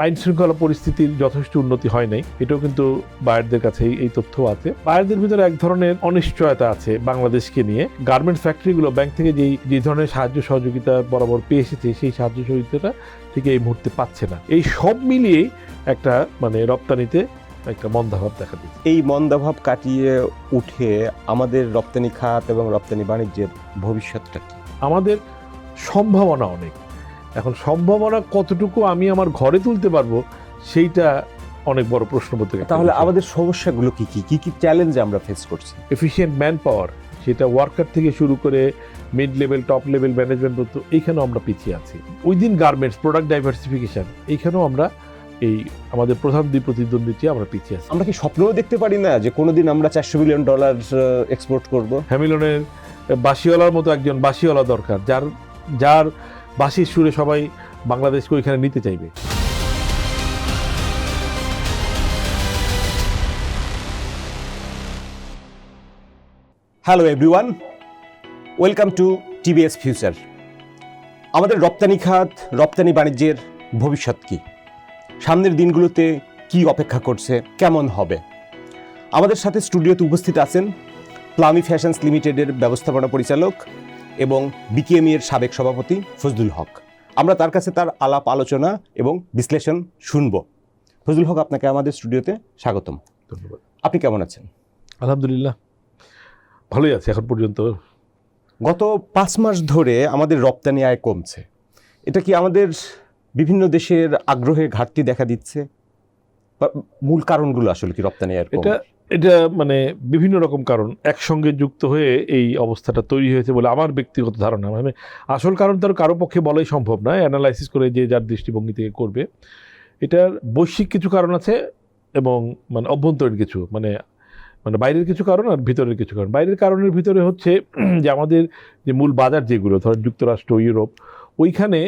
আইন শৃঙ্খলা পরিস্থিতির যথেষ্ট উন্নতি হয় নাই, এটাও কিন্তু বায়ারদের কাছে এই তথ্য আছে। বায়ারদের ভিতরে এক ধরনের অনিশ্চয়তা আছে বাংলাদেশকে নিয়ে। গার্মেন্টস ফ্যাক্টরিগুলো ব্যাংক থেকে যে ধরনের সাহায্য সহযোগিতা বরাবর পেয়ে এসেছে, সেই সাহায্য সহযোগিতাটা ঠিক এই মুহূর্তে পাচ্ছে না। এই সব মিলিয়েই একটা রপ্তানিতে একটা মন্দাভাব দেখা দিচ্ছে। এই মন্দাভাব কাটিয়ে উঠে আমাদের রপ্তানি খাত এবং রপ্তানি বাণিজ্যের ভবিষ্যৎটা কি? আমাদের সম্ভাবনা অনেক। এখন সম্ভাবনা কতটুকু আমি আমার ঘরে তুলতে পারবো, সেইটা অনেক বড় প্রশ্নবোধক। তাহলে আমাদের সমস্যাগুলো কি কি কি চ্যালেঞ্জ আমরা ফেস করছি? এফিশিয়েন্ট ম্যান পাওয়ার, সেটা ওয়ার্কার থেকে শুরু করে mid level, top level management পর্যন্ত, এইখানেও আমরা পিছিয়ে আছি। উইদিন গার্মেন্টস প্রোডাক্ট ডাইভার্সিফিকেশন, এইখানেও আমরা আমাদের প্রধান দুই প্রতিদ্বন্দ্বী আমরা পিছিয়ে আছি। আমরা কি স্বপ্নও দেখতে পারি না যে কোনোদিন আমরা $400 বিলিয়ন এক্সপোর্ট করব? হ্যামিলনের বাঁশিওয়ালার মতো একজন বাঁশিওয়ালা দরকার, যার বাঁশির সুরে সবাই বাংলাদেশকে ওইখানে নিতে চাইবে। Hello everyone, welcome to TBS future. আমাদের রপ্তানি খাত, রপ্তানি বাণিজ্যের ভবিষ্যৎ কি? সামনের দিনগুলোতে কি অপেক্ষা করছে, কেমন হবে? আমাদের সাথে স্টুডিওতে উপস্থিত আছেন প্লামি ফ্যাশনস লিমিটেডের ব্যবস্থাপনা পরিচালক এবং বিকেএমই এর সাবেক সভাপতি ফজলুল হক। আমরা তার কাছে তার আলাপ আলোচনা এবং বিশ্লেষণ শুনব। ফজলুল হক, আপনাকে আমাদের স্টুডিওতে স্বাগতম। ধন্যবাদ। আপনি কেমন আছেন? আলহামদুলিল্লাহ, ভালোই আছে এখন পর্যন্ত। গত 5 মাস ধরে আমাদের রপ্তানি আয় কমছে। এটা কি আমাদের বিভিন্ন দেশের আগ্রহে ঘাটতি দেখা দিচ্ছে? মূল কারণগুলো আসলে কি রপ্তানি আয়ের? এটা বিভিন্ন রকম কারণ একসঙ্গে যুক্ত হয়ে এই অবস্থাটা তৈরি হয়েছে বলে আমার ব্যক্তিগত ধারণা। আসল কারণ তার কারো পক্ষে বলাই সম্ভব নয়, অ্যানালাইসিস করে যে যার দৃষ্টিভঙ্গি থেকে করবে। এটার বৈশ্বিক কিছু কারণ আছে এবং অভ্যন্তরীণ কিছু, বাইরের কিছু কারণ আর ভিতরের কিছু কারণ। বাইরের কারণের ভিতরে হচ্ছে যে আমাদের যে মূল বাজার যেগুলো, ধরেন যুক্তরাষ্ট্র, ইউরোপ, ওইখানে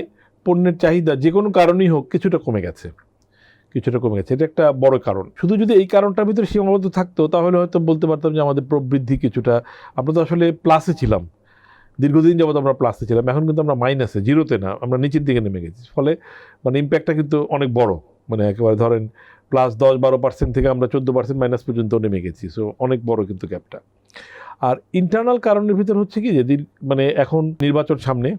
পণ্যের চাহিদা যে কোনো কারণেই হোক কিছুটা কমে গেছে। এটা একটা বড় কারণ। শুধু যদি এই কারণটার ভিতরে সীমাবদ্ধ থাকতো তাহলে হয়তো বলতে পারতাম যে আমাদের প্রবৃদ্ধি কিছুটা, আমরা তো আসলে প্লাসে ছিলাম, দীর্ঘদিন যাবত আমরা প্লাসে ছিলাম। এখন কিন্তু আমরা মাইনাসে, জিরোতে না, আমরা নিচের দিকে নেমে গেছি। ফলে ইম্প্যাক্টটা কিন্তু অনেক বড়, একেবারে ধরেন +10-12% থেকে আমরা 14% মাইনাস পর্যন্ত নেমে গেছি। সো অনেক বড় কিন্তু গ্যাপটা। আর ইন্টারনাল কারণের ভিতর হচ্ছে কি যে এখন নির্বাচন সামনে,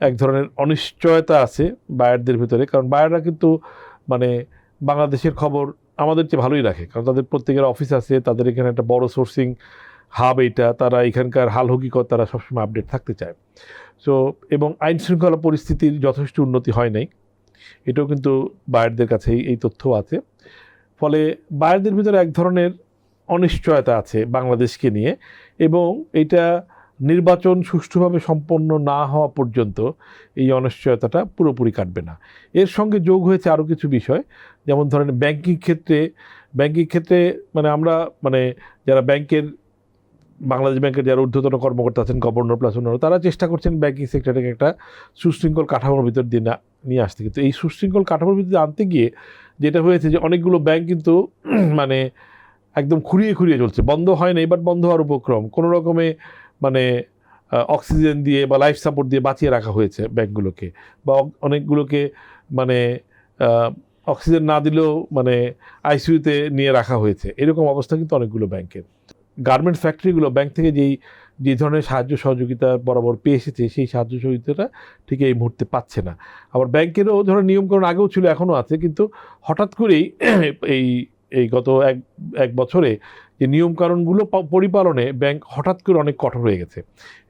এক ধরনের অনিশ্চয়তা আছে বায়ারদের ভিতরে। কারণ বায়াররা কিন্তু বাংলাদেশের খবর আমাদের চেয়ে ভালোই রাখে, কারণ তাদের প্রত্যেকের অফিস আছে, তাদের এখানে একটা বড় সোর্সিং হাব এইটা, তারা এখানকার হাল হকিকত তারা সবসময় আপডেট থাকতে চায়। সো এবং আইন শৃঙ্খলা পরিস্থিতির যথেষ্ট উন্নতি হয় নাই, এটাও কিন্তু বায়ারদের কাছে এই তথ্য আছে। ফলে বায়ারদের ভিতরে এক ধরনের অনিশ্চয়তা আছে বাংলাদেশকে নিয়ে, এবং এটা নির্বাচন সুষ্ঠুভাবে সম্পন্ন না হওয়া পর্যন্ত এই অনিশ্চয়তাটা পুরোপুরি কাটবে না। এর সঙ্গে যোগ হয়েছে আরও কিছু বিষয়, যেমন ধরেন ব্যাংকিং ক্ষেত্রে আমরা যারা বাংলাদেশ ব্যাংকের যারা ঊর্ধ্বতন কর্মকর্তা আছেন, গভর্নর প্লাস অন্যান্য, তারা চেষ্টা করছেন ব্যাংকিং সেক্টরটাকে একটা সুশৃঙ্খল কাঠামোর ভিতর দিয়ে নিয়ে আসতে। কিন্তু এই সুশৃঙ্খল কাঠামোর ভিতরে আনতে গিয়ে যেটা হয়েছে যে অনেকগুলো ব্যাংক কিন্তু একদম খুঁড়িয়ে চলছে, বন্ধ হয় না, এবার বন্ধ হওয়ার উপক্রম। কোনো রকমে অক্সিজেন দিয়ে বা লাইফ সাপোর্ট দিয়ে বাঁচিয়ে রাখা হয়েছে ব্যাংকগুলোকে, বা অনেকগুলোকে অক্সিজেন না দিলেও আইসিইউতে নিয়ে রাখা হয়েছে। এরকম অবস্থা কিন্তু অনেকগুলো ব্যাংকের। গার্মেন্টস ফ্যাক্টরিগুলো ব্যাংক থেকে যে ধরনের সাহায্য সহযোগিতা বরাবর পেয়ে এসেছে, সেই সাহায্য সহযোগিতাটা ঠিক এই মুহূর্তে পাচ্ছে না। আবার ব্যাংকেরও ধরেন নিয়মকানুন আগেও ছিল, এখনও আছে, কিন্তু হঠাৎ করেই এই গত এক বছরে যে নিয়মকানুনগুলো পরিপালনে ব্যাংক হঠাৎ করে অনেক কঠোর হয়ে গেছে।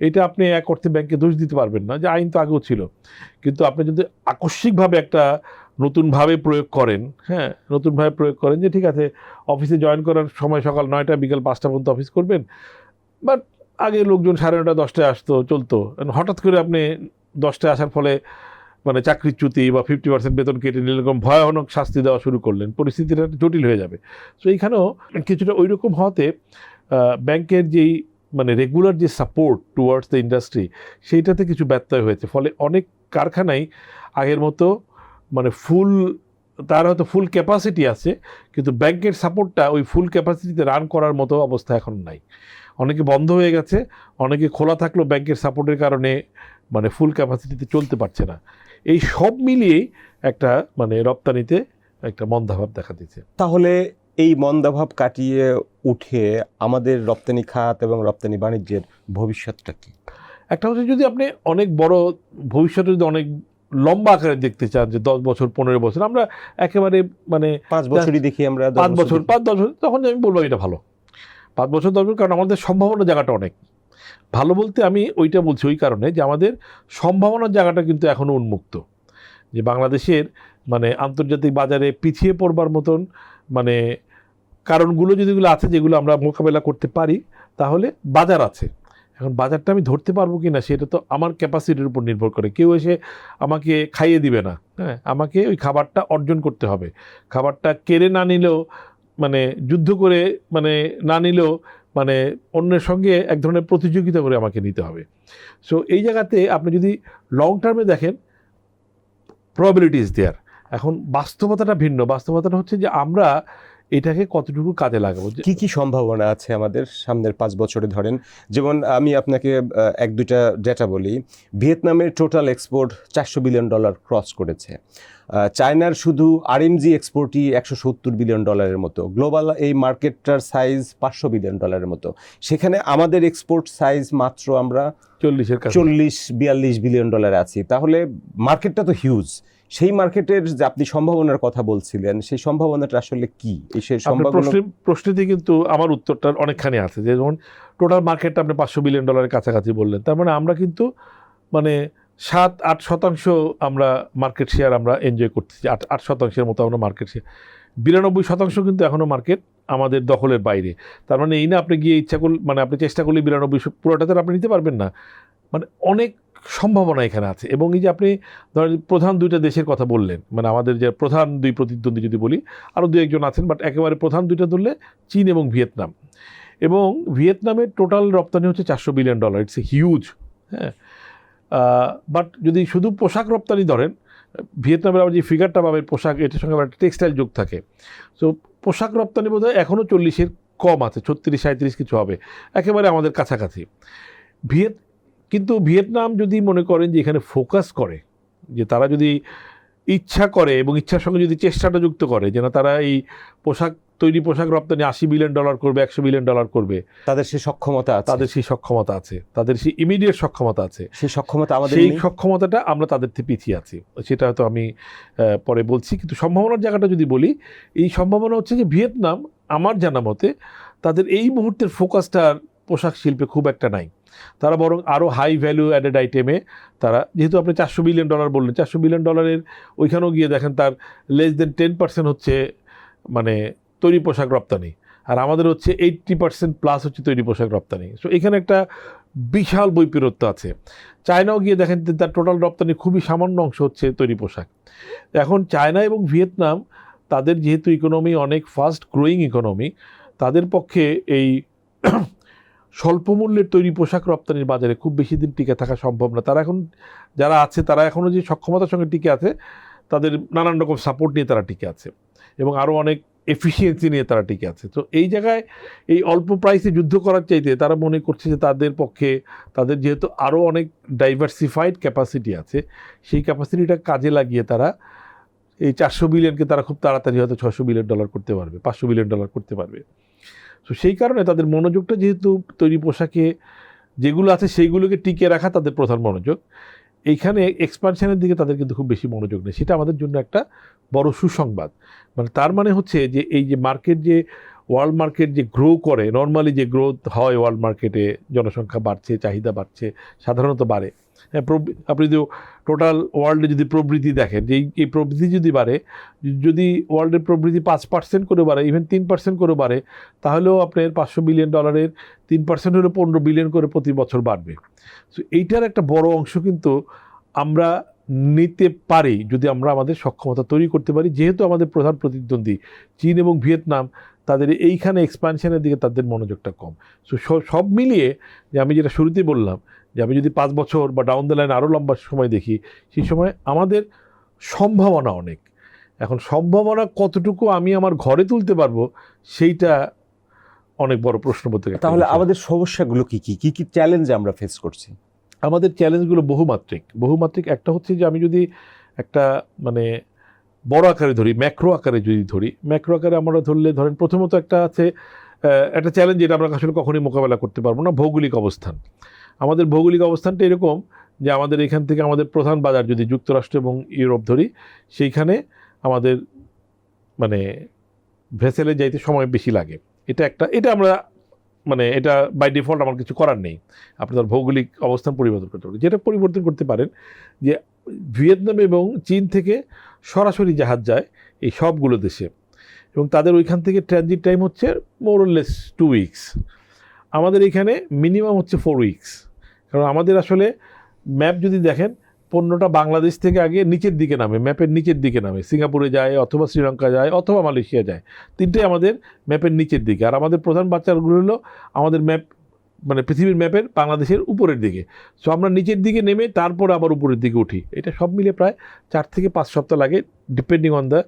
এটা আপনি এক অর্থে ব্যাংকে দোষ দিতে পারবেন না, যে আইন তো আগেও ছিল, কিন্তু আপনি যদি আকস্মিকভাবে একটা নতুনভাবে প্রয়োগ করেন, যে ঠিক আছে অফিসে জয়েন করার সময় সকাল 9টা বিকাল 5টা পর্যন্ত অফিস করবেন, বাট আগে লোকজন 9:30 10টায় আসতো, চলতো। হঠাৎ করে আপনি 10টায় আসার ফলে চাকরিচ্যুতি বা 50% বেতন কেটে নিলে এরকম ভয়ানক শাস্তি দেওয়া শুরু করলেন, পরিস্থিতিটা জটিল হয়ে যাবে। সো এইখানেও কিছুটা ওই রকম হওয়াতে ব্যাংকের যেই রেগুলার যে সাপোর্ট টুয়ার্ডস দ্য ইন্ডাস্ট্রি, সেইটাতে কিছু ব্যত্যয় হয়েছে। ফলে অনেক কারখানাই আগের মতো তার হয়তো ফুল ক্যাপাসিটি আছে, কিন্তু ব্যাংকের সাপোর্টটা ওই ফুল ক্যাপাসিটিতে রান করার মতো অবস্থা এখন নাই। অনেকে বন্ধ হয়ে গেছে, অনেকে খোলা থাকলেও ব্যাংকের সাপোর্টের কারণে ফুল ক্যাপাসিটিতে চলতে পারছে না। এই সব মিলিয়ে একটা মানে রপ্তানিতে একটা মন্দাভাব দেখা দিচ্ছে। তাহলে এই মন্দাভাব কাটিয়ে উঠে আমাদের রপ্তানি খাত এবং রপ্তানি বাণিজ্যের ভবিষ্যৎটা কি? একটা হচ্ছে যদি আপনি অনেক বড় ভবিষ্যতে যদি অনেক লম্বা আকারে দেখতে চান, যে 10 বছর 15 বছর, আমরা একেবারে মানে 5 বছরই দেখি আমরা, 5 বছর 5-10 বছর, তখন আমি বলবো এটা ভালো। 5 বছর 10 বছর, কারণ আমাদের সম্ভাবনার জায়গাটা অনেক ভালো। বলতে আমি ওইটা বলছি ওই কারণে যে আমাদের সম্ভাবনার জায়গাটা কিন্তু এখনও উন্মুক্ত, যে বাংলাদেশের মানে আন্তর্জাতিক বাজারে পিছিয়ে পড়বার মতন মানে কারণগুলো যেগুলো আছে, যেগুলো আমরা মোকাবেলা করতে পারি, তাহলে বাজার আছে। এখন বাজারটা আমি ধরতে পারবো কি না সেটা তো আমার ক্যাপাসিটির উপর নির্ভর করে। কেউ এসে আমাকে খাইয়ে দিবে না, হ্যাঁ, আমাকে ওই খাবারটা অর্জন করতে হবে। খাবারটা কেড়ে না নিলেও, মানে যুদ্ধ করে মানে না নিলেও, মানে অন্যের সঙ্গে এক ধরনের প্রতিযোগিতা করে আমাকে নিতে হবে। সো এই জায়গাতে আপনি যদি লং টার্মে দেখেন, প্রবাবিলিটি ইজ দেয়ার। এখন বাস্তবতাটা ভিন্ন। বাস্তবতাটা হচ্ছে যে আমরা এটাকে কতটুকু কাজে লাগাবো। কি কি সম্ভাবনা আছে আমাদের সামনের 5 বছরে? ধরেন, যেমন আমি আপনাকে 1-2টা ডেটা বলি। ভিয়েতনামের টোটাল এক্সপোর্ট $400 বিলিয়ন ক্রস করেছে। চায়নার শুধু আরএমজি এক্সপোর্টই $170 বিলিয়ন মতো। গ্লোবাল এই মার্কেটটার সাইজ $500 বিলিয়ন মতো। সেখানে আমাদের এক্সপোর্ট সাইজ মাত্র আমরা 40-42 বিলিয়ন আছি। তাহলে মার্কেটটা তো হিউজ। সেই মার্কেটের যে আপনি সম্ভাবনার কথা বলছিলেন, সেই সম্ভাবনাটা আসলে কি? সেই প্রশ্নটি কিন্তু আমার উত্তরটার অনেকখানি আছে। যে যেমন টোটাল মার্কেটটা আপনি $500 বিলিয়ন কাছাকাছি বললেন, তার মানে আমরা কিন্তু মানে 7-8% আমরা মার্কেট শেয়ার আমরা এনজয় করতেছি। 8% মতো আমরা মার্কেট শেয়ার। 92% কিন্তু এখনও মার্কেট আমাদের দখলের বাইরে। তার মানে এই না আপনি গিয়ে ইচ্ছা করলে, মানে আপনি চেষ্টা করলে 92 পুরোটাতে আপনি নিতে পারবেন না। মানে অনেক সম্ভাবনা এখানে আছে। এবং এই যে আপনি ধরেন প্রধান 2টা দেশের কথা বললেন, মানে আমাদের যে প্রধান 2 প্রতিদ্বন্দ্বী যদি বলি, আরও 2-1জন আছেন, বাট একেবারে প্রধান 2টা ধরলে চীন এবং ভিয়েতনাম। এবং ভিয়েতনামের টোটাল রপ্তানি হচ্ছে $400 বিলিয়ন। ইটস এ হিউজ, হ্যাঁ। বাট যদি শুধু পোশাক রপ্তানি ধরেন, ভিয়েতনামের আবার যে ফিগারটা পাবেন পোশাক, এটার সঙ্গে আবার একটা টেক্সটাইল যোগ থাকে। সো পোশাক রপ্তানি বোধহয় এখনও 40-এর কম আছে, 36-37 কিছু হবে, একেবারে আমাদের কাছাকাছি। কিন্তু ভিয়েতনাম যদি মনে করেন যে এখানে ফোকাস করে, যে তারা যদি ইচ্ছা করে এবং ইচ্ছার সঙ্গে যদি চেষ্টাটা যুক্ত করে, যে না তারা এই পোশাক রপ্তানি $80 বিলিয়ন করবে, $100 বিলিয়ন করবে, তাদের সেই সক্ষমতা আছে, তাদের সেই ইমিডিয়েট সক্ষমতা আছে। সেই সক্ষমতা আমাদের, সেই সক্ষমতাটা আমরা তাদের থেকে পিছিয়ে আছি, সেটা হয়তো আমি পরে বলছি। কিন্তু সম্ভাবনার জায়গাটা যদি বলি, এই সম্ভাবনা হচ্ছে যে ভিয়েতনাম আমার জানা মতে তাদের এই মুহূর্তের ফোকাসটা পোশাক শিল্পে খুব একটা নাই। তারা বরং আরও হাই ভ্যালু অ্যাডেড আইটেমে তারা, যেহেতু আপনি $400 বিলিয়ন বললেন, $400 বিলিয়ন ওইখানেও গিয়ে দেখেন তার লেস দেন 10% হচ্ছে মানে তৈরি পোশাক রপ্তানি, আর আমাদের হচ্ছে 80% প্লাস হচ্ছে তৈরি পোশাক রপ্তানি। সো এখানে একটা বিশাল বৈপরীত্য আছে। চায়নাও গিয়ে দেখেন তার টোটাল রপ্তানি খুবই সামান্য অংশ হচ্ছে তৈরি পোশাক। এখন চায়না এবং ভিয়েতনাম, তাদের যেহেতু ইকোনমি অনেক ফাস্ট গ্রোয়িং ইকোনমি, তাদের পক্ষে এই স্বল্প মূল্যের তৈরি পোশাক রপ্তানির বাজারে খুব বেশি দিন টিকে থাকা সম্ভব না। তারা এখন যারা আছে, তারা এখনও যে সক্ষমতার সঙ্গে টিকে আছে, তাদের নানান রকম সাপোর্ট নিয়ে তারা টিকে আছে এবং আরও অনেক এফিসিয়েন্সি নিয়ে তারা টিকে আছে। তো এই জায়গায় এই অল্প প্রাইসে যুদ্ধ করার চাইতে তারা মনে করছে যে তাদের পক্ষে, তাদের যেহেতু আরও অনেক ডাইভার্সিফাইড ক্যাপাসিটি আছে, সেই ক্যাপাসিটিটা কাজে লাগিয়ে তারা এই $400 বিলিয়নকে তারা খুব তাড়াতাড়ি হয়তো $600 বিলিয়ন করতে পারবে, $500 বিলিয়ন করতে পারবে। তো সেই কারণে তাদের মনোযোগটা যেহেতু তৈরি পোশাকে যেগুলো আছে সেইগুলোকে টিকে রাখা তাদের প্রধান মনোযোগ, এইখানে এক্সপানশনের দিকে তাদের কিন্তু খুব বেশি মনোযোগ নেই। সেটা আমাদের জন্য একটা বড় সুসংবাদ। মানে তার মানে হচ্ছে যে এই যে মার্কেট, যে ওয়ার্ল্ড মার্কেট যে গ্রো করে, নর্মালি যে গ্রোথ হয় ওয়ার্ল্ড মার্কেটে, জনসংখ্যা বাড়ছে, চাহিদা বাড়ছে, সাধারণত বাড়ে। হ্যাঁ, আপনি যদি টোটাল ওয়ার্ল্ডে যদি প্রবৃদ্ধি দেখেন, যে এই প্রবৃদ্ধি যদি বাড়ে, যদি ওয়ার্ল্ডের প্রবৃদ্ধি 5% করে বাড়ে, ইভেন 3% করে বাড়ে, তাহলেও আপনার $500 বিলিয়ন 3% হলে $15 বিলিয়ন করে প্রতি বছর বাড়বে। সো এইটার একটা বড় অংশ কিন্তু আমরা নিতে পারি যদি আমরা আমাদের সক্ষমতা তৈরি করতে পারি। যেহেতু আমাদের প্রধান প্রতিদ্বন্দ্বী চীন এবং ভিয়েতনাম, তাদের এইখানে এক্সপানশনের দিকে তাদের মনোযোগটা কম। সো সব মিলিয়ে, যে আমি যেটা শুরুতেই বললাম, যে আমি যদি 5 বছর বা ডাউন দ্য লাইন আরও লম্বা সময় দেখি, সেই সময় আমাদের সম্ভাবনা অনেক। এখন সম্ভাবনা কতটুকু আমি আমার ঘরে তুলতে পারবো, সেইটা অনেক বড় প্রশ্ন বলতে গেলে। তাহলে আমাদের সমস্যাগুলো কি কি কি চ্যালেঞ্জ আমরা ফেস করছি? আমাদের চ্যালেঞ্জগুলো বহুমাত্রিক। একটা হচ্ছে যে আমি যদি একটা মানে বড় আকারে ধরি, ম্যাক্রো আকারে যদি ধরি, ম্যাক্রো আকারে আমরা ধরলে ধরেন প্রথমত একটা আছে একটা চ্যালেঞ্জ, যেটা আমরা আসলে কখনোই মোকাবেলা করতে পারবো না, ভৌগোলিক অবস্থান। আমাদের ভৌগোলিক অবস্থানটা এরকম যে আমাদের এখান থেকে আমাদের প্রধান বাজার যদি যুক্তরাষ্ট্র এবং ইউরোপ ধরি, সেইখানে আমাদের মানে ভেসেলে যাইতে সময় বেশি লাগে। এটা আমরা মানে এটা বাই ডিফল্ট আমার কিছু করার নেই, আপনার ভৌগোলিক অবস্থান পরিবর্তন করতে পারেন। যেটা পরিবর্তন করতে পারেন যে ভিয়েতনাম এবং চীন থেকে সরাসরি জাহাজ যায় এই সবগুলো দেশে, এবং তাদের ওইখান থেকে ট্রানজিট টাইম হচ্ছে মোরলেস 2 উইকস। আমাদের এখানে মিনিমাম হচ্ছে 4 উইকস। কারণ আমাদের আসলে ম্যাপ যদি দেখেন, পণ্যটা বাংলাদেশ থেকে আগে নিচের দিকে নামে, ম্যাপের নিচের দিকে নামে, সিঙ্গাপুরে যায় অথবা শ্রীলঙ্কা যায় অথবা মালয়েশিয়া যায়, তিনটেই আমাদের ম্যাপের নিচের দিকে। আর আমাদের প্রধান বাচ্চাগুলো হলো আমাদের ম্যাপ মানে পৃথিবীর ম্যাপের বাংলাদেশের উপরের দিকে। সো আমরা নিচের দিকে নেমে তারপর আবার উপরের দিকে উঠি। এটা সব মিলে প্রায় 4 থেকে 5 সপ্তাহ লাগে, ডিপেন্ডিং অন দ্য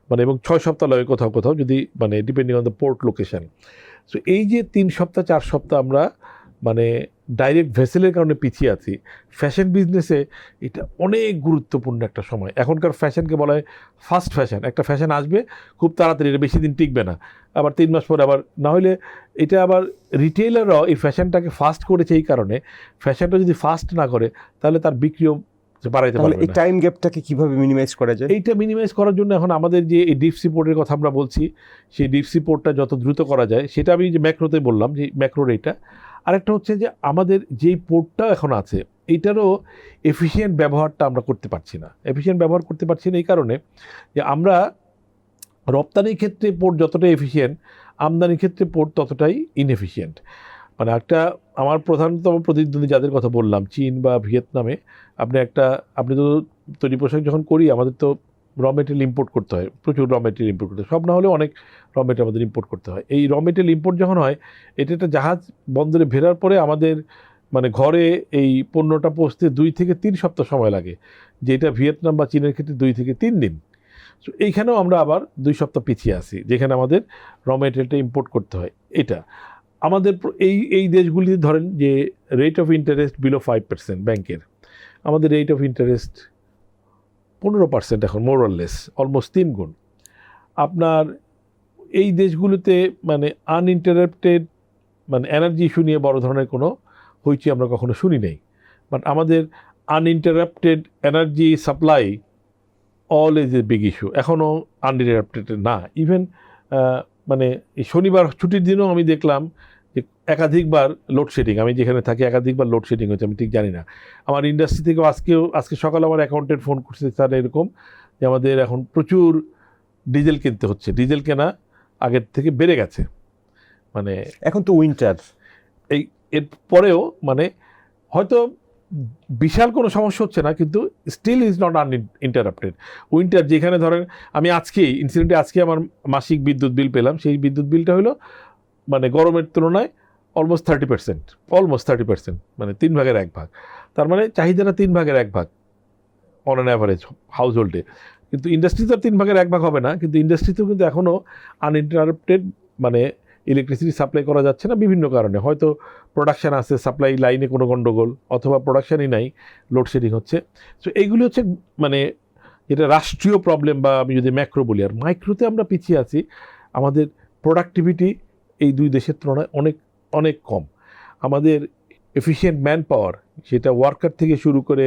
মানে, এবং 6 সপ্তাহ লাগে কোথাও কোথাও যদি মানে depending on the port location. So এই যে 3 সপ্তাহ 4 সপ্তাহ আমরা মানে ডাইরেক্ট ভেসেলের কারণে পিছিয়ে আছি। ফ্যাশন বিজনেসে এটা অনেক গুরুত্বপূর্ণ একটা সময়। এখনকার ফ্যাশনকে বলা হয় ফাস্ট ফ্যাশন। একটা ফ্যাশন আসবে খুব তাড়াতাড়ি, এটা বেশি দিন টিকবে না, আবার 3 মাস পরে আবার না হলে এটা আবার রিটেইলাররাও এই ফ্যাশনটাকে ফাস্ট করেছে। এই কারণে ফ্যাশনটা যদি ফাস্ট না করে তাহলে তার বিক্রিও বাড়াইতে পারবে না। এই টাইম গ্যাপটাকে কিভাবে মিনিমাইজ করা যায়? এইটা মিনিমাইজ করার জন্য এখন আমাদের যে এই ডিপ সি পোর্টের কথা আমরা বলছি, সেই ডিপ সি পোর্টটা যত দ্রুত করা যায়, সেটা আমি যে ম্যাক্রোতে বললাম যে ম্যাক্রোর এইটা। আরেকটা হচ্ছে যে আমাদের যেই পোর্টটা এখন আছে এইটারও এফিশিয়েন্ট ব্যবহারটা আমরা করতে পারছি না। এফিশিয়েন্ট ব্যবহার করতে পারছি না এই কারণে যে আমরা রপ্তানির ক্ষেত্রে পোর্ট যতটা এফিশিয়েন্ট, আমদানির ক্ষেত্রে পোর্ট ততটাই ইনএফিশিয়েন্ট। মানে একটা আমার প্রধানতম প্রতিদ্বন্দ্বী যাদের কথা বললাম, চীন বা ভিয়েতনামে, আপনি তো তৈরি পোশাক যখন করি আমাদের তো র মেটেরিয়াল ইম্পোর্ট করতে হয়, প্রচুর র মেটেরিয়াল ইম্পোর্ট করতে হয়, সব না হলেও অনেক র মেটেরিয়াল আমাদের ইম্পোর্ট করতে হয়। এই র মেটেরিয়াল ইম্পোর্ট যখন হয়, এটা একটা জাহাজ বন্দরে ভেরার পরে আমাদের মানে ঘরে এই পণ্যটা পৌঁছতে 2 থেকে 3 সপ্তাহ সময় লাগে, যেটা ভিয়েতনাম বা চীনের ক্ষেত্রে 2 থেকে 3 দিন। সো এইখানেও আমরা আবার 2 সপ্তাহ পিছিয়ে আসি, যেখানে আমাদের র মেটেরিয়ালটা ইম্পোর্ট করতে হয়। এটা আমাদের এই দেশগুলিতে ধরেন যে রেট অফ ইন্টারেস্ট বিলো 5% ব্যাংকের, আমাদের রেট অফ ইন্টারেস্ট 15% এখন, মোরলেস অলমোস্ট 3 গুণ। আপনার এই দেশগুলোতে মানে আনইন্টারাপ্টেড মানে এনার্জি ইস্যু নিয়ে বড় ধরনের কোনো হইচই আমরা কখনো শুনি নাই। বাট আমাদের uninterrupted energy supply all is a big issue, এখনও আনইন্টারাপ্টেড না। ইভেন মানে এই শনিবার ছুটির দিনও আমি দেখলাম যে একাধিকবার লোডশেডিং, আমি যেখানে থাকি একাধিকবার লোডশেডিং হচ্ছে, আমি ঠিক জানি না। আমার ইন্ডাস্ট্রি থেকেও আজকে সকালে আমার অ্যাকাউন্টেন্ট ফোন করছে, স্যার এরকম যে আমাদের এখন প্রচুর ডিজেল কিনতে হচ্ছে, ডিজেল কেনা আগের থেকে বেড়ে গেছে। মানে এখন তো উইন্টার, এর পরেও মানে হয়তো বিশাল কোনো সমস্যা হচ্ছে না, কিন্তু still is not uninterrupted winter. যেখানে ধরেন আমি আজকে আমার মাসিক বিদ্যুৎ বিল পেলাম, সেই বিদ্যুৎ বিলটা হলো মানে গরমের তুলনায় অলমোস্ট 30%, মানে 3 ভাগের 1 ভাগ। তার মানে চাহিদাটা 3 ভাগের 1 ভাগ অন অ্যান অ্যাভারেজ হাউস হোল্ডে। কিন্তু ইন্ডাস্ট্রিতে 3 ভাগের 1 ভাগ হবে না, কিন্তু ইন্ডাস্ট্রিতেও কিন্তু এখনও আনইন্টারাপ্টেড মানে ইলেকট্রিসিটি সাপ্লাই করা যাচ্ছে না বিভিন্ন কারণে। হয়তো প্রোডাকশান আছে, সাপ্লাই লাইনে কোনো গণ্ডগোল, অথবা প্রোডাকশানই নাই, লোডশেডিং হচ্ছে। সো এইগুলি হচ্ছে মানে যেটা রাষ্ট্রীয় প্রবলেম, বা আমি যদি ম্যাক্রো বলি। আর মাইক্রোতে আমরা পিছিয়ে আছি, আমাদের প্রোডাক্টিভিটি এই 2 দেশের তুলনায় অনেক অনেক কম। আমাদের এফিশিয়েন্ট ম্যান পাওয়ার, সেটা ওয়ার্কার থেকে শুরু করে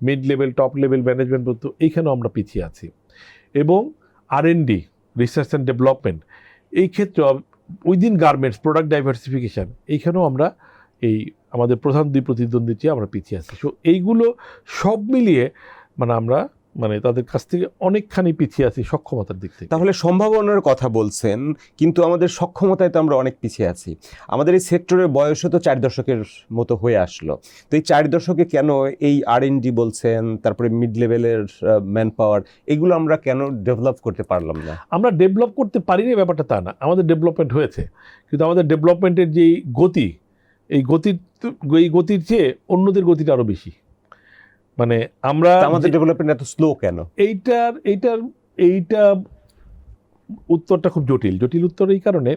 mid level top level management পর্যন্ত, এইখানেও আমরা পিছিয়ে আছি। এবং R&D রিসার্চ অ্যান্ড ডেভেলপমেন্ট এই ক্ষেত্রে উইদিন গার্মেন্টস প্রোডাক্ট ডাইভার্সিফিকেশান, এইখানেও আমরা এই আমাদের প্রধান 2 প্রতিদ্বন্দ্বীর চেয়ে আমরা পিছিয়ে আছি। সো এইগুলো সব মিলিয়ে মানে আমরা মানে তাদের কাছ থেকে অনেকখানি পিছিয়ে আছি সক্ষমতার দিক থেকে। তাহলে সম্ভাবনার কথা বলছেন, কিন্তু আমাদের সক্ষমতায় তো আমরা অনেক পিছিয়ে আছি। আমাদের এই সেক্টরের বয়সও তো 4 দশকের মতো হয়ে আসলো। তো এই 4 দশকে কেন এই R&D বলছেন, তারপরে মিড লেভেলের ম্যান পাওয়ার, এগুলো আমরা কেন ডেভেলপ করতে পারলাম না? আমরা ডেভেলপ করতে পারিনি ব্যাপারটা তা না, আমাদের ডেভেলপমেন্ট হয়েছে, কিন্তু আমাদের ডেভেলপমেন্টের যেই গতি, এই গতির চেয়ে অন্যদের গতিটা আরও বেশি। মানে আমরা আমাদের ডেভেলপমেন্ট এত স্লো কেন? এইটা উত্তরটা খুব জটিল উত্তর এই কারণে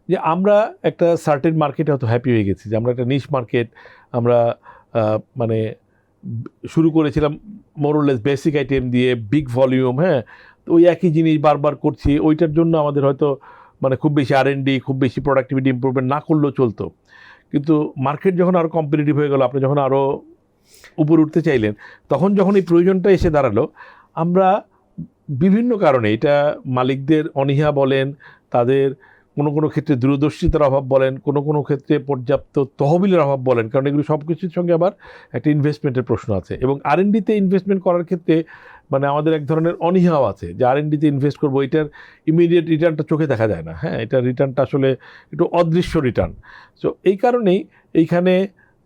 যে আমরা একটা সার্টেন মার্কেটে হয়তো হ্যাপি হয়ে গেছি, যে আমরা একটা নিশ মার্কেট আমরা মানে শুরু করেছিলাম মোরলেস বেসিক আইটেম দিয়ে, বিগ ভলিউম, হ্যাঁ, ওই একই জিনিস বারবার করছি, ওইটার জন্য আমাদের হয়তো মানে খুব বেশি R&D, খুব বেশি প্রোডাক্টিভিটি ইমপ্রুভমেন্ট না করলেও চলতো। কিন্তু মার্কেট যখন আরও কম্পিটিটিভ হয়ে গেল, আপনি যখন আরও উপরে উঠতে চাইলেন, তখন যখন এই প্রয়োজনটা এসে দাঁড়ালো, আমরা বিভিন্ন কারণে, এটা মালিকদের অনীহা বলেন, তাদের কোনো কোনো ক্ষেত্রে দূরদর্শিতার অভাব বলেন, কোনো কোনো ক্ষেত্রে পর্যাপ্ত তহবিলের অভাব বলেন, কারণ এগুলো সব কিছুর সঙ্গে আবার একটা ইনভেস্টমেন্টের প্রশ্ন আছে। এবং R&Dতে ইনভেস্টমেন্ট করার ক্ষেত্রে মানে আমাদের এক ধরনের অনীহাও আছে যে R&Dতে ইনভেস্ট করবো, এটার ইমিডিয়েট রিটার্নটা চোখে দেখা যায় না। হ্যাঁ, এটার রিটার্নটা আসলে একটু অদৃশ্য রিটার্ন। সো এই কারণেই এইখানে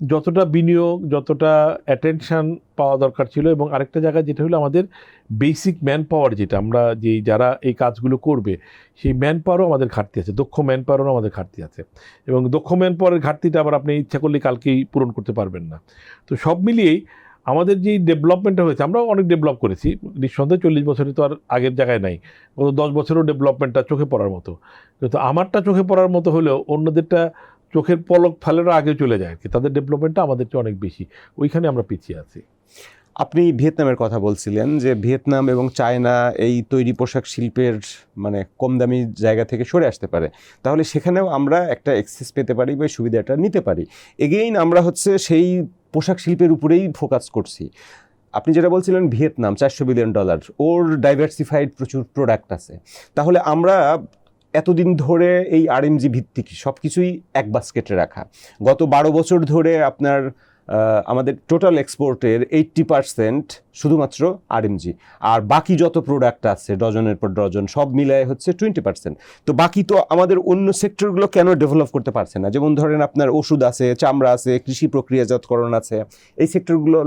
যতটা বিনিয়োগ, যতটা অ্যাটেনশান পাওয়া দরকার ছিল, এবং আরেকটা জায়গায় যেটা হলো আমাদের বেসিক ম্যান পাওয়ার, যেটা আমরা যারা এই কাজগুলো করবে সেই ম্যান পাওয়ারও আমাদের ঘাটতি আছে, দক্ষ ম্যান পাওয়ারও আমাদের ঘাটতি আছে। এবং দক্ষ ম্যান পাওয়ারের ঘাটতিটা আবার আপনি ইচ্ছা করলে কালকেই পূরণ করতে পারবেন না। তো সব মিলিয়েই আমাদের যেই ডেভেলপমেন্টটা হয়েছে, আমরাও অনেক ডেভেলপ করেছি নিঃসন্দেহে, 40 বছরে তো আর আগের জায়গায় নাই, গত 10 বছরেও ডেভেলপমেন্টটা চোখে পড়ার মতো। কিন্তু আমারটা চোখে পড়ার মতো হলেও অন্যদেরটা চোখের পলক ফেলেরও আগে চলে যায় আর কি, তাদের ডেভেলপমেন্টটা আমাদের চেয়ে অনেক বেশি, ওইখানে আমরা পিছিয়ে আছি। আপনি ভিয়েতনামের কথা বলছিলেন যে ভিয়েতনাম এবং চায়না এই তৈরি পোশাক শিল্পের মানে কম দামি জায়গা থেকে সরে আসতে পারে, তাহলে সেখানেও আমরা একটা অ্যাক্সেস পেতে পারি বা সুবিধাটা নিতে পারি। এগেইন আমরা হচ্ছে সেই পোশাক শিল্পের উপরেই ফোকাস করছি। আপনি যেটা বলছিলেন ভিয়েতনাম $400 বিলিয়ন, ওর ডাইভার্সিফাইড প্রচুর প্রোডাক্ট আছে, তাহলে আমরা এতদিন ধরে এই RMG ভিত্তিক সব কিছুই এক বাস্কেটে রাখা, গত 12 বছর ধরে আপনার আমাদের টোটাল এক্সপোর্টের 80% শুধুমাত্র RMG, আর বাকি যত প্রোডাক্ট আছে ডজনের পর ডজন সব মিলায় হচ্ছে 20%। তো বাকি তো আমাদের অন্য সেক্টরগুলো কেন ডেভেলপ করতে পারছে না? যেমন ধরেন আপনার ওষুধ আছে, চামড়া আছে, কৃষি প্রক্রিয়াজাতকরণ আছে, এই সেক্টরগুলো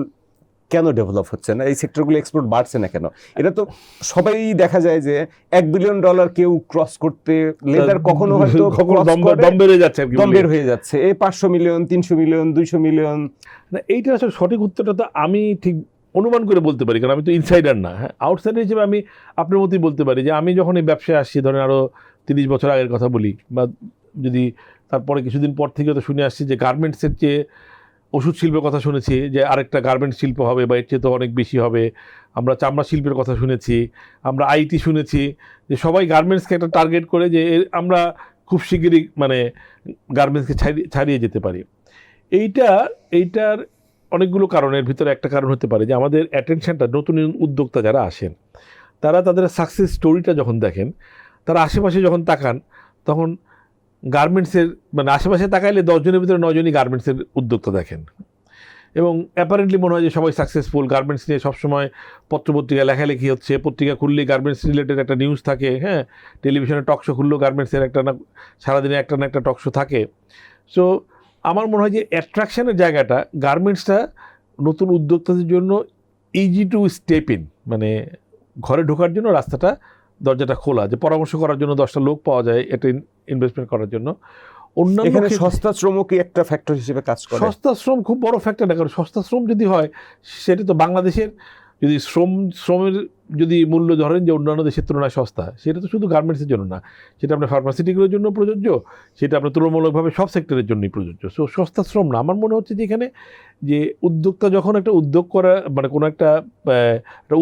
কেন ডেভেলপ হচ্ছে না? এই সেক্টরগুলো এক্সপোর্ট বাড়ছে না কেন? এটা তো সবাই দেখা যায় যে $1 বিলিয়ন কেউ ক্রস করতে লেদার কখনো হয়তো দম বেড়ে যাচ্ছে, দম বের হয়ে যাচ্ছে, এই 500 মিলিয়ন, 300 মিলিয়ন, 200 মিলিয়ন। না, এইটা আসলে সঠিক উত্তরটা তো আমি ঠিক অনুমান করে বলতে পারি, কারণ আমি তো ইনসাইডার না। হ্যাঁ, আউটসাইডার হিসেবে আমি আপনার মতোই বলতে পারি যে আমি যখন এই ব্যবসায় আসছি, ধরেন আরও 30 বছর আগের কথা বলি, বা যদি তারপরে কিছুদিন পর থেকে তো শুনে আসছি যে গার্মেন্টসের চেয়ে ওষুধ শিল্পের কথা শুনেছি, যে আরেকটা গার্মেন্টস শিল্প হবে বা এর চেয়ে তো অনেক বেশি হবে। আমরা চামড়া শিল্পের কথা শুনেছি, আমরা IT শুনেছি, যে সবাই গার্মেন্টসকে একটা টার্গেট করে যে আমরা খুব শিগগিরই মানে গার্মেন্টসকে ছাড়িয়ে যেতে পারি। এইটার অনেকগুলো কারণের ভিতরে একটা কারণ হতে পারে যে আমাদের অ্যাটেনশনটা, নতুন উদ্যোক্তা যারা আসেন তারা তাদের সাকসেস স্টোরিটা যখন দেখেন, তারা আশেপাশে যখন তাকান, তখন গার্মেন্টসের মানে আশেপাশে তাকাইলে 10 জনের ভিতরে 9 জনই গার্মেন্টসের উদ্যোক্তা দেখেন, এবং অ্যাপারেন্টলি মনে হয় যে সবাই সাকসেসফুল। গার্মেন্টস নিয়ে সবসময় পত্রপত্রিকায় লেখালেখি হচ্ছে, পত্রিকা খুললেই গার্মেন্টস রিলেটেড একটা নিউজ থাকে। হ্যাঁ, টেলিভিশনে টক শো খুললেও গার্মেন্টসের একটা না সারাদিনে একটা না একটা টক শো থাকে। সো আমার মনে হয় যে অ্যাট্রাকশনের জায়গাটা গার্মেন্টসটা নতুন উদ্যোক্তাদের জন্য ইজি টু স্টেপ ইন, মানে ঘরে ঢোকার জন্য রাস্তাটা, দরজাটা খোলা, যে পরামর্শ করার জন্য 10টা লোক পাওয়া যায় এটা ইনভেস্টমেন্ট করার জন্য। এখানে সস্তা শ্রমও কি একটা ফ্যাক্টর হিসেবে কাজ করে? সস্তা শ্রম খুব বড় ফ্যাক্টর না, কারণ সস্তা শ্রম যদি হয় সেটা তো বাংলাদেশের, যদি শ্রমের যদি মূল্য ধরেন যে অন্যান্য দেশের তুলনায় সস্তা, সেটা তো শুধু গার্মেন্টসের জন্য না, সেটা আপনার ফার্মাসিউটিক্যালের জন্য প্রযোজ্য, সেটা আপনার তুলনামূলকভাবে সব সেক্টরের জন্যই প্রযোজ্য। সো সস্তা শ্রম না। আমার মনে হচ্ছে যে এখানে যে উদ্যোক্তা যখন একটা উদ্যোগ করা মানে কোনো একটা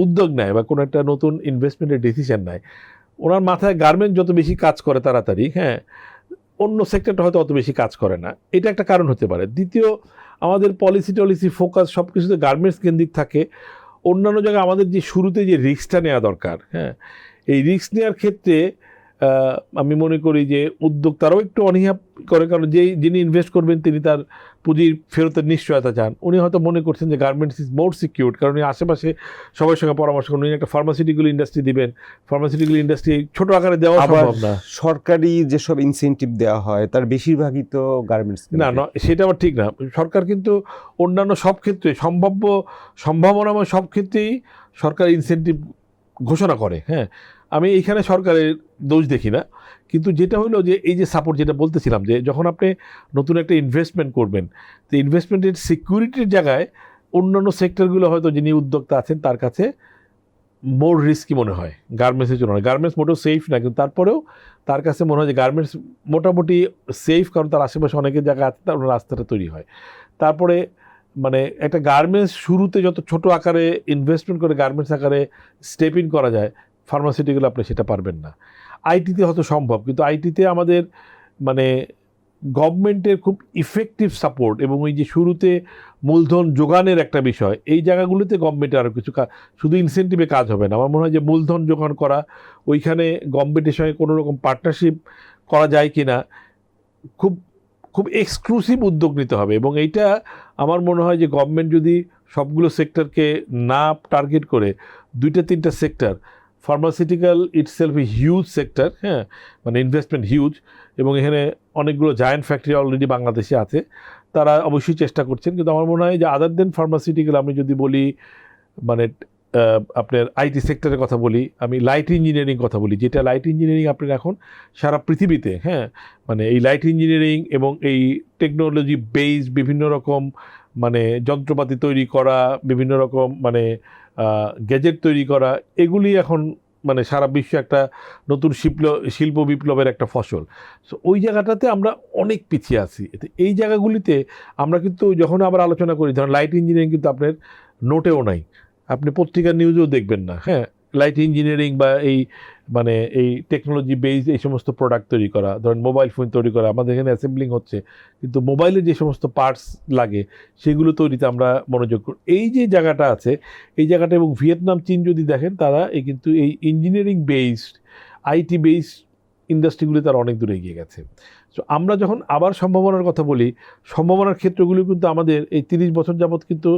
উদ্যোগ নেয় বা কোনো একটা নতুন ইনভেস্টমেন্টের ডিসিশন নেয়, ওনার মাথায় গার্মেন্ট যত বেশি কাজ করে তাড়াতাড়ি, হ্যাঁ, অন্য সেক্টরটা হয়তো অত বেশি কাজ করে না, এটা একটা কারণ হতে পারে। দ্বিতীয়, আমাদের পলিসি ফোকাস সব কিছুতে গার্মেন্টস কেন্দ্রিক থাকে। অন্যান্য জায়গায় আমাদের যে শুরুতে যে রিস্কটা নেওয়া দরকার, হ্যাঁ, এই রিস্ক নেওয়ার ক্ষেত্রে আমি মনে করি যে উদ্যোক্তারাও একটু অনীহা করে, কারণ যিনি ইনভেস্ট করবেন তিনি তার পুঁজির ফেরতের নিশ্চয়তা চান। উনি হয়তো মনে করছেন যে গার্মেন্টস ইজ মোর সিকিউর, কারণ উনি আশেপাশে সবার সঙ্গে পরামর্শ করেন। উনি একটা ফার্মাসিউটিক্যাল ইন্ডাস্ট্রি দিবেন, ফার্মাসিউটিক্যাল ইন্ডাস্ট্রি ছোট আকারে দেওয়া সম্ভব না। সরকারি যেসব ইনসেন্টিভ দেওয়া হয় তার বেশিরভাগই তো গার্মেন্টস। না, সেটা আবার ঠিক না। সরকার কিন্তু অন্যান্য সব ক্ষেত্রে সম্ভাবনাময় সব ক্ষেত্রেই সরকার ইনসেন্টিভ ঘোষণা করে। হ্যাঁ, আমি এইখানে সরকারের দোষ দেখি না, কিন্তু যেটা হলো যে এই যে সাপোর্ট, যেটা বলতেছিলাম, যে যখন আপনি নতুন একটা ইনভেস্টমেন্ট করবেন, তো ইনভেস্টমেন্টের সিকিউরিটির জায়গায় অন্যান্য সেক্টরগুলো হয়তো যিনি উদ্যোক্তা আছেন তার কাছে মোর রিস্কি মনে হয় গার্মেন্টসের জন্য। গার্মেন্টস মোটেও সেফ না, কিন্তু তারপরেও তার কাছে মনে হয় যে গার্মেন্টস মোটামুটি সেফ, কারণ তার আশেপাশে অনেকের জায়গা আছে, তার রাস্তাটা তৈরি হয়। তারপরে মানে একটা গার্মেন্টস শুরুতে যত ছোট আকারে ইনভেস্টমেন্ট করে গার্মেন্টস আকারে স্টেপ ইন করা যায়, ফার্মাসিউটিক্যাল আপনি সেটা পারবেন না। আইটিতে হয়তো সম্ভব, কিন্তু আইটিতে আমাদের মানে গভর্নমেন্টের খুব ইফেক্টিভ সাপোর্ট এবং ওই যে শুরুতে মূলধন যোগানের একটা বিষয়, এই জায়গাগুলোতে গভর্নমেন্টের আরও কিছু শুধু ইনসেন্টিভে কাজ হবে না। আমার মনে হয় যে মূলধন যোগান করা, ওইখানে গভর্নমেন্টের সঙ্গে কোনো রকম পার্টনারশিপ করা যায় কি না, খুব খুব এক্সক্লুসিভ উদ্যোগ নিতে হবে। এবং এইটা আমার মনে হয় যে গভর্নমেন্ট যদি সবগুলো সেক্টরকে না টার্গেট করে 2-3টা sector, pharmaceutical itself a huge sector, হ্যাঁ, মানে ইনভেস্টমেন্ট হিউজ, এবং এখানে অনেকগুলো জায়ান্ট ফ্যাক্টরি অলরেডি বাংলাদেশে আছে, তারা অবশ্যই চেষ্টা করছেন। কিন্তু আমার মনে হয় যে আদার দেন ফার্মাসিউটিক্যাল, আমি যদি বলি মানে আপনার আইটি সেক্টরের কথা বলি, আমি লাইট ইঞ্জিনিয়ারিং কথা বলি, যেটা লাইট ইঞ্জিনিয়ারিং আপনার এখন সারা পৃথিবীতে, হ্যাঁ, মানে এই লাইট ইঞ্জিনিয়ারিং এবং এই টেকনোলজি বেসড বিভিন্ন রকম মানে যন্ত্রপাতি তৈরি করা, বিভিন্ন রকম মানে গ্যাজেট তৈরি করা, এগুলি এখন মানে সারা বিশ্বে একটা নতুন শিল্প বিপ্লবের একটা ফসল। সো ওই জায়গাটাতে আমরা অনেক পিছিয়ে আছি। এই জায়গাগুলিতে আমরা কিন্তু যখন আবার আলোচনা করি, ধরুন লাইট ইঞ্জিনিয়ারিং কিন্তু আপনার নোটেও নাই, আপনি পত্রিকার নিউজেও দেখবেন না, হ্যাঁ, লাইট ইঞ্জিনিয়ারিং বা এই মানে এই টেকনোলজি বেসড এই সমস্ত প্রোডাক্ট তৈরি করা, ধরেন মোবাইল ফোন তৈরি করা, আমাদের এখানে অ্যাসেম্বলিং হচ্ছে, কিন্তু মোবাইলের যে সমস্ত পার্টস লাগে সেগুলো তৈরিতে আমরা মনোযোগ করি। এই যে জায়গাটা আছে, এই জায়গাটা, এবং ভিয়েতনাম, চীন যদি দেখেন, তারা কিন্তু এই ইঞ্জিনিয়ারিং বেসড আইটি বেসড ইন্ডাস্ট্রিগুলি তারা অনেক দূরে এগিয়ে গেছে। সো আমরা যখন আবার সম্ভাবনার কথা বলি, সম্ভাবনার ক্ষেত্রগুলো কিন্তু আমাদের এই 30 বছর যাবৎ কিন্তু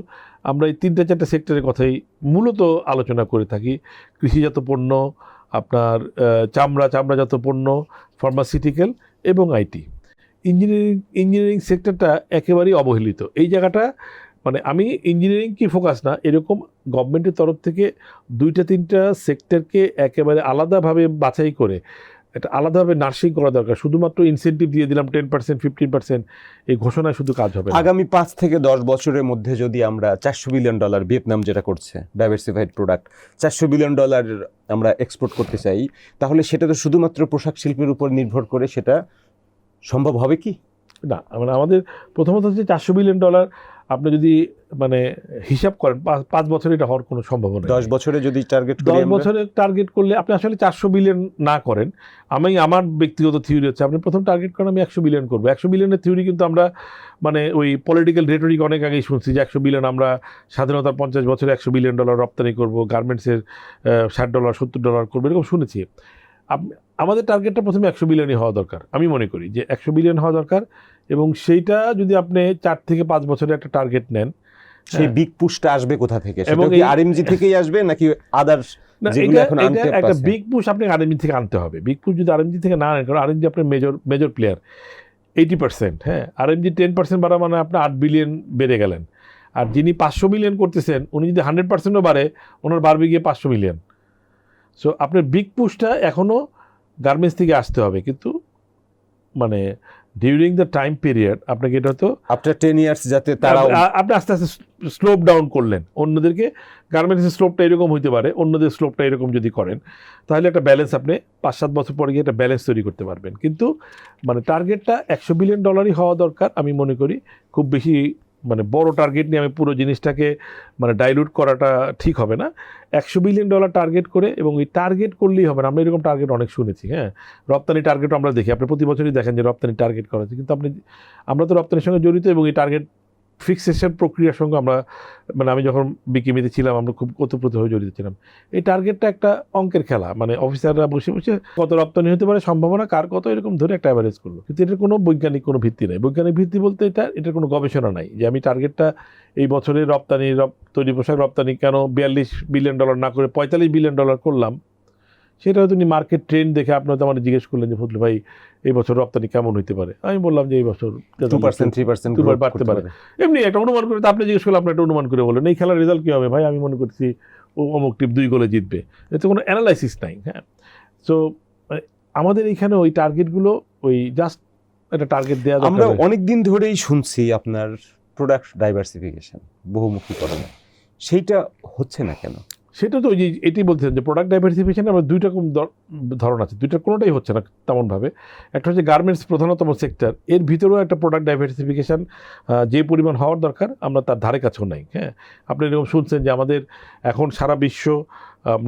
আমরা এই 3-4টা সেক্টরের কথাই মূলত আলোচনা করে থাকি। কৃষিজাত পণ্য, আপনার চামড়াজাত পণ্য, ফার্মাসিউটিক্যাল এবং আইটি। ইঞ্জিনিয়ারিং সেক্টরটা একেবারেই অবহেলিত। এই জায়গাটা মানে আমি ইঞ্জিনিয়ারিং কি ফোকাস না, এরকম গভর্নমেন্টের তরফ থেকে 2-3টা সেক্টরকে একেবারে আলাদাভাবে বাছাই করে একটা আলাদাভাবে নার্সিং করা দরকার। শুধুমাত্র ইনসেন্টিভ দিয়ে দিলাম 10%, 15%, এই ঘোষণায় শুধু কাজ হবে না। আগামী 5 থেকে 10 বছরের মধ্যে যদি আমরা $400 বিলিয়ন, ভিয়েতনাম যেটা করছে ডাইভার্সিফাইড প্রোডাক্ট, $400 বিলিয়ন আমরা এক্সপোর্ট করতে চাই, তাহলে সেটা তো শুধুমাত্র পোশাক শিল্পের উপর নির্ভর করে সেটা সম্ভব হবে কি? না, মানে আমাদের প্রথমত হচ্ছে $400 বিলিয়ন আপনি যদি মানে হিসাব করেন 5 বছরে এটা হওয়ার কোনো সম্ভাবনা নেই। 10 বছরে যদি টার্গেট করি, 10 বছরে টার্গেট করলে আপনি আসলে 400 বিলিয়ন না করেন, আমার ব্যক্তিগত থিওরি হচ্ছে আপনি প্রথম টার্গেট করেন আমি 100 বিলিয়ন করবো। 100 বিলিয়নের থিওরি কিন্তু আমরা মানে ওই পলিটিক্যাল রেটরিক অনেক আগেই শুনছি যে 100 বিলিয়ন আমরা স্বাধীনতার 50 বছরে $100 বিলিয়ন রপ্তানি করবো, গার্মেন্টসের $60, $70 করবো, এরকম শুনেছি। আমাদের টার্গেটটা প্রথমে 100 বিলিয়নই হওয়া দরকার। আমি মনে করি যে 100 বিলিয়ন হওয়া দরকার, এবং সেইটা যদি আপনি 4 থেকে 5 বছরে একটা টার্গেট নেন, সেই বিগ পুশটা আসবে কোথা থেকে? এবং সেটা কি আরএমজি থেকেই আসবে নাকি আদার্স না, যেগুলো এখন এটা আনতে একটা পারছে? বিগ পুশ আপনাকে আরএমজি থেকে আনতে হবে। বিগ পুশ যদি আরএমজি থেকে না আনেন, কারণ আরএমজি আপনার মেজর প্লেয়ার 80%, হ্যাঁ, আরএমজি 10% বাড়া মানে আপনি 8 বিলিয়ন বেড়ে গেলেন। আর যিনি 500 মিলিয়ন করতেছেন, উনি যদি 100%ও বাড়ে, ওনার বাড়বে গিয়ে 500 মিলিয়ন। সো আপনার বিগ পুশটা এখনও গার্মেন্টস থেকে আসতে হবে, কিন্তু মানে ডিউরিং দ্য টাইম পিরিয়ড আপনাকে এটা তো আফটার 10 ইয়ার্স যাতে তারা আপনি আস্তে আস্তে স্লোপ ডাউন করলেন। অন্যদেরকে গার্মেন্টসের স্লোপটা এরকম হইতে পারে, অন্যদের স্লোপটা এরকম যদি করেন, তাহলে একটা ব্যালেন্স আপনি 5-7 বছর পরে গিয়ে একটা ব্যালেন্স তৈরি করতে পারবেন। কিন্তু মানে টার্গেটটা $100 বিলিয়ন হওয়া দরকার আমি মনে করি। খুব বেশি মানে বড় টার্গেট নিয়ে আমি পুরো জিনিসটাকে মানে ডাইলুট করাটা ঠিক হবে না। $100 বিলিয়ন টার্গেট করে, এবং এই টার্গেট করলেই হবে না। আমরা এরকম টার্গেট অনেক শুনেছি, হ্যাঁ, রপ্তানি টার্গেট আমরা দেখি, আপনি প্রতি বছরই দেখেন যে রপ্তানি টার্গেট করা হচ্ছে, কিন্তু আমরা তো রপ্তানির সঙ্গে জড়িত, এবং এই টার্গেট ফিক্সেশন প্রক্রিয়ার সঙ্গে আমরা মানে আমি যখন বিকিমিতে ছিলাম আমরা খুব ওতপ্রোতভাবে জড়িত ছিলাম। এই টার্গেটটা একটা অঙ্কের খেলা, মানে অফিসাররা বসে বসে কত রপ্তানি হতে পারে, সম্ভাবনা কার কত, এরকম ধরে একটা অ্যাভারেজ করলো, কিন্তু এটার কোনো বৈজ্ঞানিক কোনো ভিত্তি নেই। বৈজ্ঞানিক ভিত্তি বলতে এটার কোনো গবেষণা নাই যে আমি টার্গেটটা এই বছরের তৈরি পোশাক রপ্তানি কেন $42 বিলিয়ন না করে $45 বিলিয়ন করলাম। সেটা হয়তো মার্কেট ট্রেন্ড দেখে আপনি হয়তো আমার জিজ্ঞেস করলেন যে ফজলু ভাই এই বছর রপ্তানি কেমন হইতে পারে, আমি বললাম যে এই বছর 2% 3% বাড়তে পারে। এমনি একটা অনুমান করে, তো আপনি জিজ্ঞেস করলে আপনি একটা অনুমান করে বলেন এই খেলার রেজাল্ট কী হবে, ভাই আমি মনে করছি অমুক টিম 2 গোলে জিতবে, এতে কোনো অ্যানালাইসিস নাই। হ্যাঁ, সো আমাদের এইখানে ওই টার্গেটগুলো ওই জাস্ট একটা টার্গেট দেওয়া দরকার। আমরা অনেক দিন ধরেই শুনছি আপনার প্রোডাক্ট ডাইভার্সিফিকেশন, বহুমুখীকরণ, সেইটা হচ্ছে না কেন? সেটা তো ওই যে এটি বলছেন যে প্রোডাক্ট ডাইভার্সিফিকেশনে আমরা 2 রকম ধরন আছে, 2টার কোনোটাই হচ্ছে না তেমনভাবে। একটা হচ্ছে গার্মেন্টস প্রধানতম সেক্টর, এর ভিতরেও একটা প্রোডাক্ট ডাইভার্সিফিকেশান যে পরিমাণ হওয়ার দরকার আমরা তার ধারে কাছেও নাই। হ্যাঁ, আপনি এরকম শুনছেন যে আমাদের এখন সারা বিশ্ব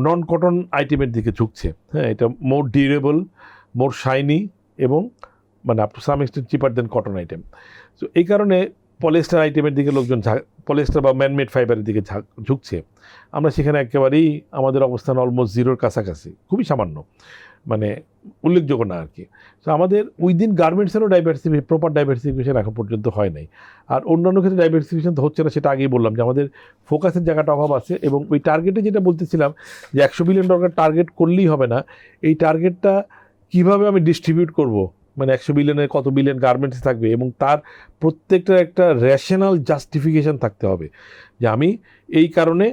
নন কটন আইটেমের দিকে ঝুঁকছে। হ্যাঁ, এটা মোর ডিউরেবল, মোর শাইনি এবং মানে up to some extent cheaper than cotton item. So এই কারণে পলিয়েস্টার আইটেমের দিকে লোকজন পলিয়েস্টার বা ম্যানমেড ফাইবারের দিকে ঝুঁকছে। আমরা সেখানে একেবারেই আমাদের অবস্থান অলমোস্ট জিরোর কাছাকাছি, খুবই সামান্য, মানে উল্লেখযোগ্য না আর কি। তো আমাদের উইদিন গার্মেন্টসেরও প্রপার ডাইভার্সিফিকেশন এখন পর্যন্ত হয় নাই। আর অন্যান্য ক্ষেত্রে ডাইভার্সিফিকেশন তো হচ্ছে না, সেটা আগেই বললাম যে আমাদের ফোকাসের জায়গাটা অভাব আছে। এবং ওই টার্গেটে যেটা বলতেছিলাম যে $100 বিলিয়ন টার্গেট করলেই হবে না, এই টার্গেটটা কীভাবে আমি ডিস্ট্রিবিউট করব, মানে 100 বিলিয়নের কত বিলিয়ন গার্মেন্টস থাকবে এবং তার প্রত্যেকটার একটা রেশনাল জাস্টিফিকেশন থাকতে হবে যে আমি এই কারণে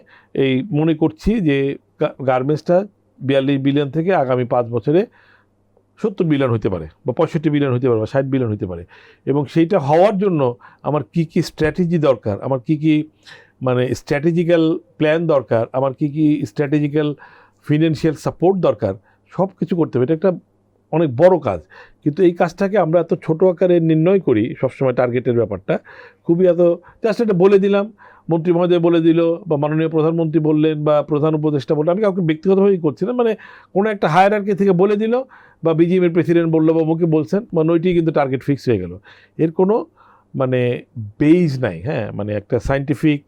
এই মনে করছি যে গার্মেন্টসটা 42 বিলিয়ন থেকে আগামী 5 বছরে 70 বিলিয়ন হতে পারে বা 65 বিলিয়ন হতে পারে বা 60 বিলিয়ন হতে পারে। এবং সেইটা হওয়ার জন্য আমার কি কি স্ট্র্যাটেজি দরকার, আমার কি কি মানে স্ট্র্যাটেজিক্যাল প্ল্যান দরকার, আমার কি কি স্ট্র্যাটেজিক্যাল ফিনান্সিয়াল সাপোর্ট দরকার, সব কিছু করতে হবে। এটা একটা অনেক বড় কাজ, কিন্তু এই কাজটাকে আমরা এত ছোট আকারে নির্ণয় করি সবসময়। টার্গেটের ব্যাপারটা খুবই এত জাস্ট এটা বলে দিলাম, মন্ত্রী মহোদয় বলে দিল বা মাননীয় প্রধানমন্ত্রী বললেন বা প্রধান উপদেষ্টা বললেন, আমি কাউকে ব্যক্তিগতভাবেই করছি না, মানে কোনো একটা হায়ারার্কি থেকে বলে দিল বা বিজিএমের প্রেসিডেন্ট বললো বা মুখে বলছেন, মানে ওইটাই কিন্তু টার্গেট ফিক্স হয়ে গেল। এর কোনো মানে বেজ নাই। হ্যাঁ, মানে একটা সায়েন্টিফিক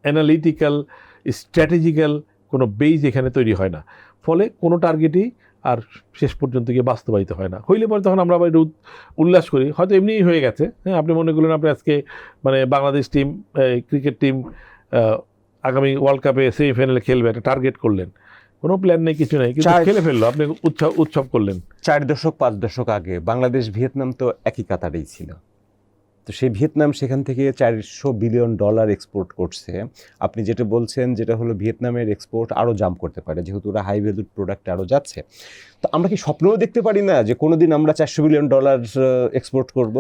অ্যানালিটিক্যাল স্ট্র্যাটেজিক্যাল কোনো বেজ এখানে তৈরি হয় না, ফলে কোনো টার্গেটই আর শেষ পর্যন্ত গিয়ে বাস্তবায়িত হয় না। হইলে পরে তখন আমরা আবার উল্লাস করি, হয়তো এমনিই হয়ে গেছে। হ্যাঁ, আপনি মনে করলেন আপনি আজকে মানে বাংলাদেশ টিম, ক্রিকেট টিম আগামী ওয়ার্ল্ড কাপে সেমিফাইনালে খেলবে, একটা টার্গেট করলেন, কোনো প্ল্যান নেই, কিছু নেই, কিন্তু খেলে ফেললো, আপনি উৎসব করলেন। 4 দশক 5 দশক আগে বাংলাদেশ ভিয়েতনাম তো একই কাতারেই ছিল। তো সেই ভিয়েতনাম সেখান থেকে $400 বিলিয়ন এক্সপোর্ট করছে। আপনি যেটা বলছেন যেটা হলো ভিয়েতনামের এক্সপোর্ট আরও জাম্প করতে পারে, যেহেতু ওরা হাই ভ্যালুড প্রোডাক্ট আরও যাচ্ছে। তো আমরা কি স্বপ্নও দেখতে পারি না যে কোনোদিন আমরা $400 বিলিয়ন এক্সপোর্ট করব?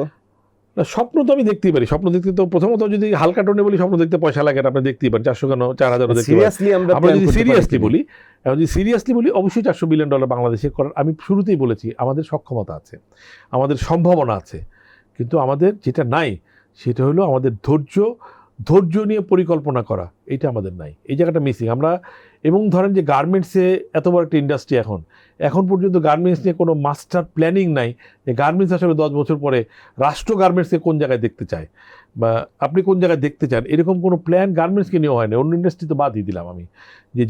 না, স্বপ্ন তো আমি দেখতেই পারি। স্বপ্ন দেখতে তো প্রথমত যদি হালকা টোনে বলি, স্বপ্ন দেখতে পয়সা লাগে না, আপনি দেখতেই পারেন। 400 কেন 4000 দেখতে পারি। আমরা যদি সিরিয়াসলি বলি অবশ্যই $400 বিলিয়ন বাংলাদেশে করার, আমি শুরুতেই বলেছি আমাদের সক্ষমতা আছে, আমাদের সম্ভাবনা আছে, কিন্তু আমাদের যেটা নাই সেটা হলো আমাদের ধৈর্য নিয়ে পরিকল্পনা করা, এইটা আমাদের নাই, এই জায়গাটা মিসিং আমরা। এবং ধরেন যে গার্মেন্টসে এত বড় একটা ইন্ডাস্ট্রি, এখন পর্যন্ত গার্মেন্টস নিয়ে কোনো মাস্টার প্ল্যানিং নাই যে গার্মেন্টস আসলে 10 বছর পরে রাষ্ট্র গার্মেন্টসকে কোন জায়গায় দেখতে চায় বা আপনি কোন জায়গায় দেখতে চান, এরকম কোনো প্ল্যান গার্মেন্টসকে নিয়েও হয় না। অন্য ইন্ডাস্ট্রি তো বাদই দিলাম আমি,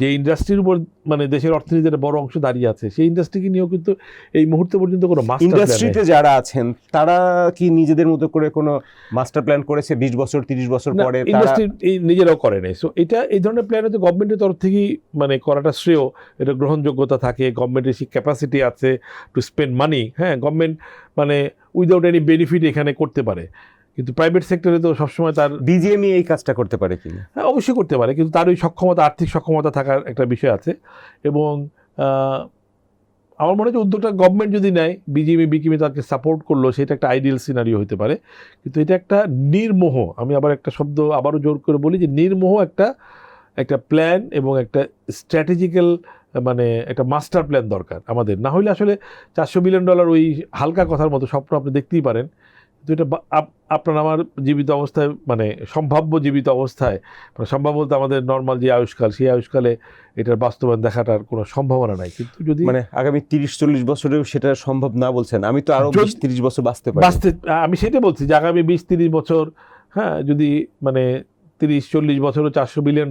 যে ইন্ডাস্ট্রির উপর মানে দেশের অর্থনীতির বড় অংশ দাঁড়িয়ে আছে, সেই ইন্ডাস্ট্রিকে নিয়েও কিন্তু এই মুহূর্তে পর্যন্ত কোনো মাস্টার ইন্ডাস্ট্রিতে যারা আছেন তারা কি নিজেদের মতো করে কোনো মাস্টার প্ল্যান করেছে 20 বছর 30 বছর পরে? ইন্ডাস্ট্রি নিজেরাও করে নাই। সো এটা এই ধরনের প্ল্যান হয়তো গভর্নমেন্টের তরফ থেকেই মানে করাটা শ্রেয়, এটা গ্রহণযোগ্যতা থাকে, গভর্নমেন্টের সেই ক্যাপাসিটি আছে টু স্পেন্ড মানি। হ্যাঁ, গভর্নমেন্ট মানে উইদাউট এনি বেনিফিট এখানে করতে পারে, কিন্তু প্রাইভেট সেক্টরে তো সবসময় তার বিজিএমই এই কাজটা করতে পারে কিনা? হ্যাঁ, অবশ্যই করতে পারে, কিন্তু তার ওই সক্ষমতা, আর্থিক সক্ষমতা থাকার একটা বিষয় আছে। এবং আমার মনে হয় উদ্যোগটা গভর্নমেন্ট যদি নেয়, বিকিমি তাকে সাপোর্ট করলো, সেটা একটা আইডিয়াল সিনারিও হতে পারে। কিন্তু এটা একটা নির্মোহ, আমি আবার একটা শব্দ আবারও জোর করে বলি যে নির্মোহ একটা প্ল্যান এবং একটা স্ট্র্যাটেজিক্যাল মানে একটা মাস্টার প্ল্যান দরকার আমাদের। না হলে আসলে $400 বিলিয়ন ওই হালকা কথার মতো স্বপ্ন আপনি দেখতেই পারেন, তো এটা আপনার আমার জীবিত অবস্থায় মানে সম্ভাব্য জীবিত অবস্থায়, মানে সম্ভাব্য বলতে আমাদের নর্মাল যে আয়ুষ্কাল, সেই আয়ুষ্কালে এটার বাস্তবায়ন দেখাটার কোনো সম্ভাবনা নাই। কিন্তু যদি মানে আগামী 30-40 বছরেও সেটা সম্ভব না বলছেন, আমি তো আরো 20-30 বছর বাঁচতে পারি। আমি সেটা বলছি যে আগামী 20-30 বছর, হ্যাঁ, যদি মানে 30-40 বছরও $400 বিলিয়ন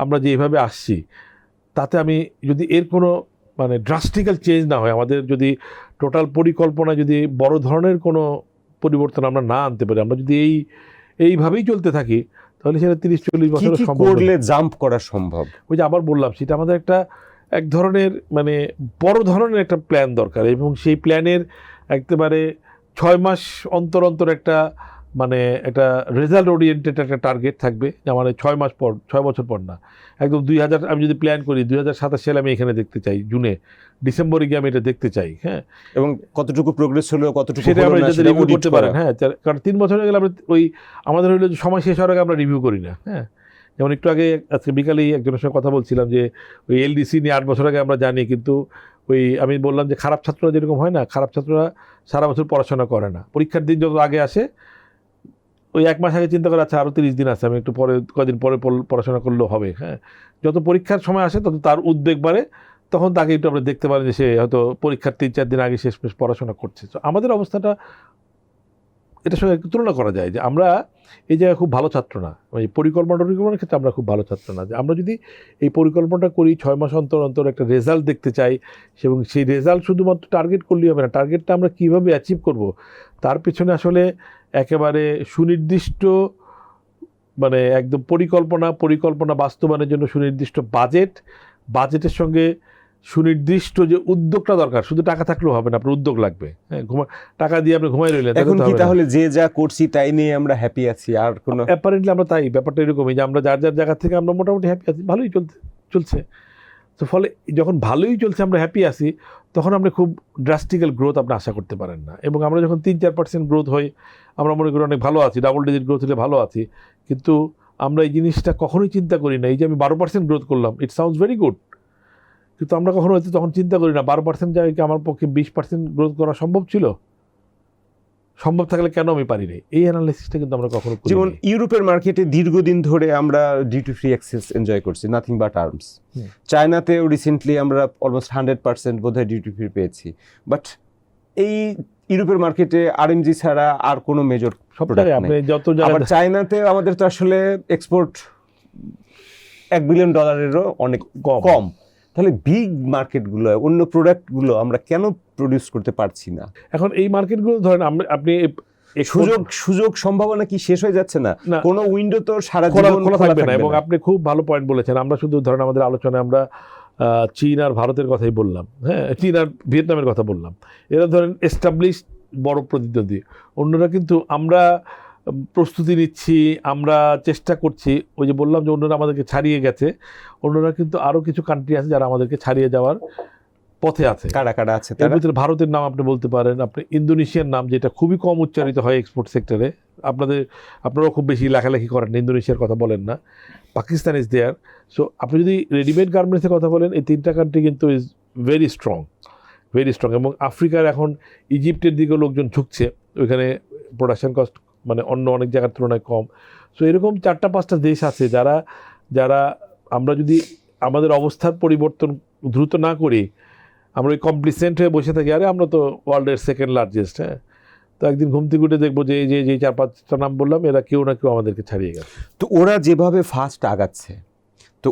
আমরা যেভাবে আসছি, তাতে আমি যদি এর কোনো মানে ড্রাস্টিক্যাল চেঞ্জ না হয়, আমাদের যদি টোটাল পরিকল্পনা যদি বড় ধরনের কোনো পরিবর্তন আমরা না আনতে পারি, আমরা যদি এইভাবেই চলতে থাকি, তাহলে সেটা 30-40 বছর করলে জাম্প করা সম্ভব। ওই যে আবার বললাম, সেটা আমাদের এক ধরনের মানে বড় ধরনের একটা প্ল্যান দরকার, এবং সেই প্ল্যানের একেবারে 6 মাস অন্তর অন্তর একটা মানে একটা রেজাল্ট ওরিয়েন্টেড একটা টার্গেট থাকবে, যে আমার 6 মাস পর, 6 বছর পর না, একদম 2000 আমি যদি প্ল্যান করি 2027 সালে আমি এখানে দেখতে চাই, জুনে ডিসেম্বরে গিয়ে আমি এটা দেখতে চাই। হ্যাঁ, এবং কতটুকু প্রোগ্রেস হলো, কতটুকু সেটা আমরা যদি রিভিউ করতে পারেন। হ্যাঁ, কারণ 3 বছর হয়ে গেলে আমরা আমাদের হইলো যে সময় শেষ হওয়ার আগে আমরা রিভিউ করি না। হ্যাঁ, যেমন একটু আগে আজকে বিকালেই একজনের সঙ্গে কথা বলছিলাম যে ওই এলডিসি নিয়ে 8 বছর আগে আমরা জানি, কিন্তু আমি বললাম যে খারাপ ছাত্ররা যেরকম হয় না, খারাপ ছাত্ররা সারা বছর পড়াশোনা করে না, পরীক্ষার দিন যত আগে আসে ওই 1 মাস আগে চিন্তা করে আচ্ছা আরও 30 দিন আছে, আমি একটু পরে কদিন পরে পড়াশোনা করলেও হবে। হ্যাঁ, যত পরীক্ষার সময় আসে তত তার উদ্বেগ বাড়ে, তখন তাকে একটু আমরা দেখতে পারি যে সে হয়তো পরীক্ষার 3-4 দিন আগে শেষমেশ পড়াশোনা করছে। তো আমাদের অবস্থাটা এটার সঙ্গে একটু তুলনা করা যায় যে আমরা এই জায়গায় খুব ভালো ছাত্র না, এই পরিকল্পনার ক্ষেত্রে আমরা খুব ভালো ছাত্র না। যে আমরা যদি এই পরিকল্পনাটা করি 6 মাস অন্তর অন্তর একটা রেজাল্ট দেখতে চাই, এবং সেই রেজাল্ট শুধুমাত্র টার্গেট করলেই হবে না, টার্গেটটা আমরা কীভাবে অ্যাচিভ করব তার পিছনে আসলে একেবারে সুনির্দিষ্ট মানে একদম পরিকল্পনা বাস্তবায়নের জন্য সুনির্দিষ্ট বাজেটের সঙ্গে সুনির্দিষ্ট যে উদ্যোগটা দরকার। শুধু টাকা থাকলেও হবে না, আপনার উদ্যোগ লাগবে। হ্যাঁ, টাকা দিয়ে আপনি ঘুমাই রইলেন এখন কি তাহলে যে যা করছি তাই নিয়ে আমরা হ্যাপি আছি? আর কোনো অ্যাপারেন্টলি আমরা তাই, ব্যাপারটা এরকমই যে আমরা যার জায়গা থেকে আমরা মোটামুটি হ্যাপি আছি, ভালোই চলছে। তো ফলে যখন ভালোই চলছে আমরা হ্যাপি আছি, তখন আপনি খুব ড্রাস্টিক্যাল গ্রোথ আপনি আশা করতে পারেন না। এবং আমরা যখন 3-4% গ্রোথ হই, আমরা মনে করি অনেক ভালো আছি, ডাবল ডিজিট গ্রোথ হলে ভালো আছি। কিন্তু আমরা এই জিনিসটা কখনোই চিন্তা করি না, এই যে আমি 12% গ্রোথ করলাম, ইট সাউন্ডস ভেরি গুড, কিন্তু আমরা কখনো হয়তো তখন চিন্তা করি না 12% জায়গায় কি আমার পক্ষে 20% গ্রোথ করা সম্ভব ছিল? সম্ভব থাকলে কেন আমি পারিনি? এই অ্যানালাইসিসটা কিন্তু আমরা কখনো করি। যেমন ইউরোপের মার্কেটে দীর্ঘদিন ধরে আমরা ডিউটি ফ্রি অ্যাক্সেস এনজয় করছি, নাথিং বাট আর্মস। চায়নাতেও রিসেন্টলি আমরা অলমোস্ট 100% বোধহয় ডিউটি ফ্রি পেয়েছি। বাট এই ইউরোপের মার্কেটে আরএমজি ছাড়া আর কোনো মেজর প্রোডাক্ট নেই। আপনি যত আবার জায়গায় চায়নাতে আমাদের তো আসলে এক্সপোর্ট $1 বিলিয়ন অনেক কম। তাহলে বিগ মার্কেটগুলো, অন্য প্রোডাক্টগুলো আমরা কেন প্রডিউস করতে পারছি না? এখন এই মার্কেটগুলো ধরেন আপনি সুযোগ সম্ভাবনা কি শেষ হয়ে যাচ্ছে না? কোনো উইন্ডো তো সারা খোলা জীবন থাকবে না। এবং আপনি খুব ভালো পয়েন্ট বলেছেন। আমরা শুধু ধরেন আমাদের আলোচনায় আমরা চীন আর ভারতের কথাই বললাম, হ্যাঁ, চীন আর ভিয়েতনামের কথা বললাম। এরা ধরেন এস্টাবলিশ বড় প্রতিদ্বন্দ্বী। অন্যরা কিন্তু আমরা প্রস্তুতি নিচ্ছি, আমরা চেষ্টা করছি। ওই যে বললাম যে অন্যরা আমাদেরকে ছাড়িয়ে গেছে, অন্যরা কিন্তু আরও কিছু কান্ট্রি আছে যারা আমাদেরকে ছাড়িয়ে যাওয়ার পথে আছে। কারা আছে? এর ভিতরে ভারতের নাম আপনি বলতে পারেন, আপনি ইন্দোনেশিয়ার নাম, যেটা খুবই কম উচ্চারিত হয় এক্সপোর্ট সেক্টরে। আপনারাও খুব বেশি লেখালেখি করেন না, ইন্দোনেশিয়ার কথা বলেন না। Pakistan is there. সো আপনি যদি রেডিমেড গার্মেন্টসের কথা বলেন, এই 3টা কান্ট্রি কিন্তু ইজ ভেরি স্ট্রং। এবং আফ্রিকার এখন ইজিপ্টের দিকেও লোকজন ঝুঁকছে, ওইখানে প্রোডাকশন কস্ট মানে অন্য অনেক জায়গার তুলনায় কম। সো এরকম 4-5টা দেশ আছে যারা আমরা যদি আমাদের অবস্থার পরিবর্তন দ্রুত না করি, আমরা ওই কমপ্লিসেন্ট হয়ে বসে থাকি, আরে আমরা তো ওয়ার্ল্ডের 2nd লার্জেস্ট। হ্যাঁ, তো একদিন ঘুম থেকে উঠে দেখবো যে যে 4-5টা নাম বললাম, এরা কেউ না কেউ আমাদেরকে ছাড়িয়ে গেছে। তো ওরা যেভাবে ফাস্ট আগাচ্ছে, তো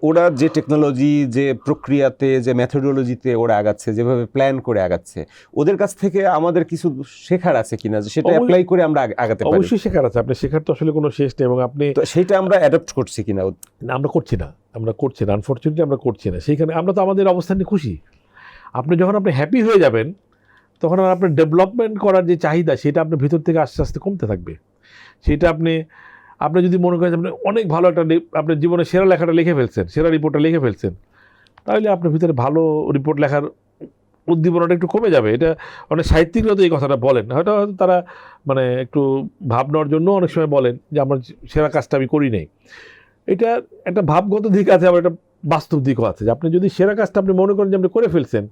ওরা যে টেকনোলজি, যে প্রক্রিয়াতে, যে মেথোডোলজিতে ওরা আগাচ্ছে, যেভাবে প্ল্যান করে আগাচ্ছে, ওদের কাছ থেকে আমাদের কিছু শেখার আছে কিনা, যে সেটা অ্যাপ্লাই করে আমরা আগাতে পারি? অবশ্যই শেখার আছে। আপনি শেখার তো আসলে কোনো শেষ নেই। এবং আপনি সেইটা আমরা অ্যাডপ্ট করছি কিনা? আমরা করছি না, আনফরচুনেটলি আমরা করছি না। সেইখানে আমরা তো আমাদের অবস্থান নিয়ে খুশি। যখন আপনি হ্যাপি হয়ে যাবেন, তখন আপনার ডেভেলপমেন্ট করার যে চাহিদা, সেটা আপনার ভিতর থেকে আস্তে আস্তে কমতে থাকবে। সেটা আপনি যদি মনে করেন আপনি অনেক ভালো একটা আপনার জীবনে সেরা লেখাটা লিখে ফেলছেন, সেরা রিপোর্টটা লিখে ফেলছেন, তাহলে আপনার ভিতরে ভালো রিপোর্ট লেখার উদ্দীপনাটা একটু কমে যাবে। এটা অনেক সাহিত্যিকরা তো এই কথাটা বলেন, হয়তো তারা মানে একটু ভাবনার জন্য অনেক সময় বলেন যে আমার সেরা কাজটা আমি করি নাই। এটা একটা ভাবগত দিক আছে, আবার একটা বাস্তব দিকও আছে। যে আপনি যদি সেরা কাজটা আপনি মনে করেন যে আপনি করে ফেলছেন,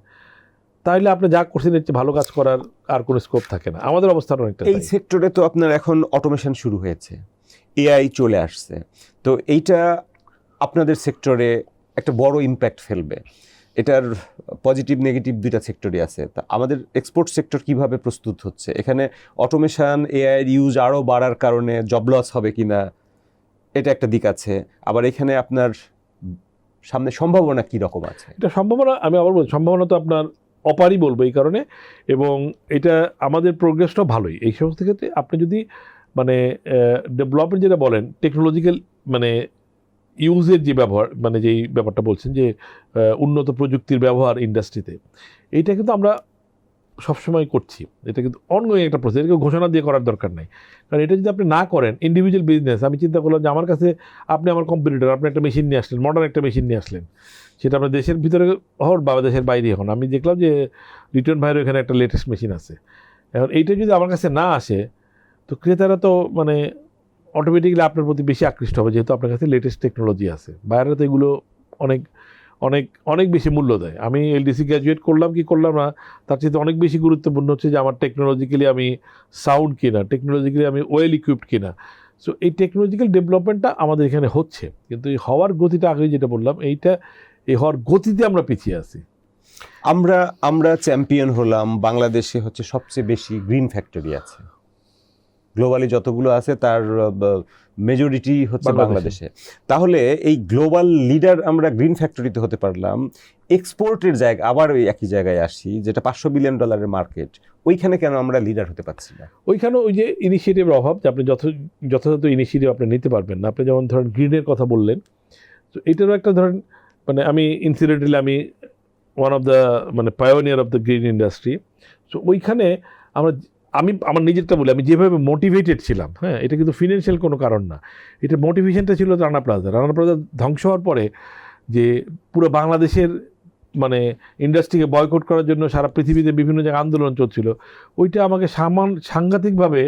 তাহলে আপনি যা করছেন এর চেয়ে ভালো কাজ করার আর কোনো স্কোপ থাকে না। আমাদের অবস্থাটা অনেকটা এই সেক্টরে তো আপনার এখন অটোমেশন শুরু হয়েছে, এআই চলে আসছে, তো এইটা আপনাদের সেক্টরে একটা বড় ইম্প্যাক্ট ফেলবে। এটার পজিটিভ নেগেটিভ 2টা সেক্টরই আছে। তা আমাদের এক্সপোর্ট সেক্টর কিভাবে প্রস্তুত হচ্ছে? এখানে অটোমেশন, এআইয়ের ইউজ আরও বাড়ার কারণে জব লস হবে কিনা, এটা একটা দিক আছে। আবার এখানে আপনার সামনে সম্ভাবনা কী রকম আছে? এটা সম্ভাবনা, আমি আবার বলছি, সম্ভাবনা তো আপনার অপারই বলবো এই কারণে। এবং এটা আমাদের প্রোগ্রেসটাও ভালোই এই সমস্ত ক্ষেত্রে। আপনি যদি মানে ডেভেলপমেন্ট যেটা বলেন, টেকনোলজিক্যাল মানে ইউজের যে ব্যবহার, মানে যেই ব্যাপারটা বলছেন যে উন্নত প্রযুক্তির ব্যবহার ইন্ডাস্ট্রিতে, এইটা কিন্তু আমরা সবসময় করছি। এটা কিন্তু অনগোয়িং একটা প্রসেস, এটাকে ঘোষণা দিয়ে করার দরকার নাই। কারণ এটা যদি আপনি না করেন, ইন্ডিভিজুয়াল বিজনেস, আমি চিন্তা করলাম যে আমার কাছে আপনি আমার কম্পিটিটর, আপনি একটা মেশিন নিয়ে আসলেন, মডার্ন একটা মেশিন নিয়ে আসলেন, সেটা আপনার দেশের ভিতরে হন বা দেশের বাইরে হন। আমি দেখলাম যে রিটার্ন ভাইয়ের এখানে একটা লেটেস্ট মেশিন আছে। এখন এইটা যদি আমার কাছে না আসে, তো ক্রেতারা তো মানে অটোমেটিকলি আপনার প্রতি বেশি আকৃষ্ট হবে, যেহেতু আপনার কাছে লেটেস্ট টেকনোলজি আছে। বাইরে তো এগুলো অনেক অনেক অনেক বেশি মূল্য দেয়। আমি এলডিসি গ্র্যাজুয়েট করলাম কি করলাম না, তার চেয়ে অনেক বেশি গুরুত্বপূর্ণ হচ্ছে যে আমার টেকনোলজিক্যালি আমি সাউন্ড কিনা, টেকনোলজিক্যালি আমি ওয়েল ইকুইপড কিনা। সো এই টেকনোলজিক্যাল ডেভেলপমেন্টটা আমাদের এখানে হচ্ছে, কিন্তু এই হওয়ার গতিটা আগে যেটা বললাম, এই হওয়ার গতিতে আমরা পিছিয়ে আছি। আমরা চ্যাম্পিয়ন হলাম, বাংলাদেশে হচ্ছে সবচেয়ে বেশি গ্রিন ফ্যাক্টরি আছে, গ্লোবালি যতগুলো আছে তার মেজরিটি হচ্ছে বাংলাদেশে। তাহলে এই গ্লোবাল লিডার আমরা গ্রিন ফ্যাক্টরিতে হতে পারলাম, এক্সপোর্টের জায়গা আবার ওই একই জায়গায় আসি যেটা $500 বিলিয়ন মার্কেট, ওইখানে কেন আমরা লিডার হতে পারছি না? ওইখানে ওই যে ইনিশিয়েটিভের অভাব, যে আপনি যথাযথ ইনিশিয়েটিভ আপনি নিতে পারবেন না। আপনি যেমন ধরেন গ্রিনের কথা বললেন, তো এটারও একটা ধরেন মানে আমি ইনসিডেন্টালি আমি ওয়ান অফ দ্য মানে pioneer of the green industry. So ওইখানে আমি আমার নিজেরটা বলি, আমি যেভাবে মোটিভেটেড ছিলাম, হ্যাঁ, এটা কিন্তু ফিনান্সিয়াল কোনো কারণ না, এটা মোটিভেশনটা ছিল রানা প্লাজা ধ্বংস হওয়ার পরে যে পুরো বাংলাদেশের মানে ইন্ডাস্ট্রিকে বয়কট করার জন্য সারা পৃথিবীতে বিভিন্ন জায়গায় আন্দোলন চলছিল। ওইটা আমাকে সাংঘাতিকভাবে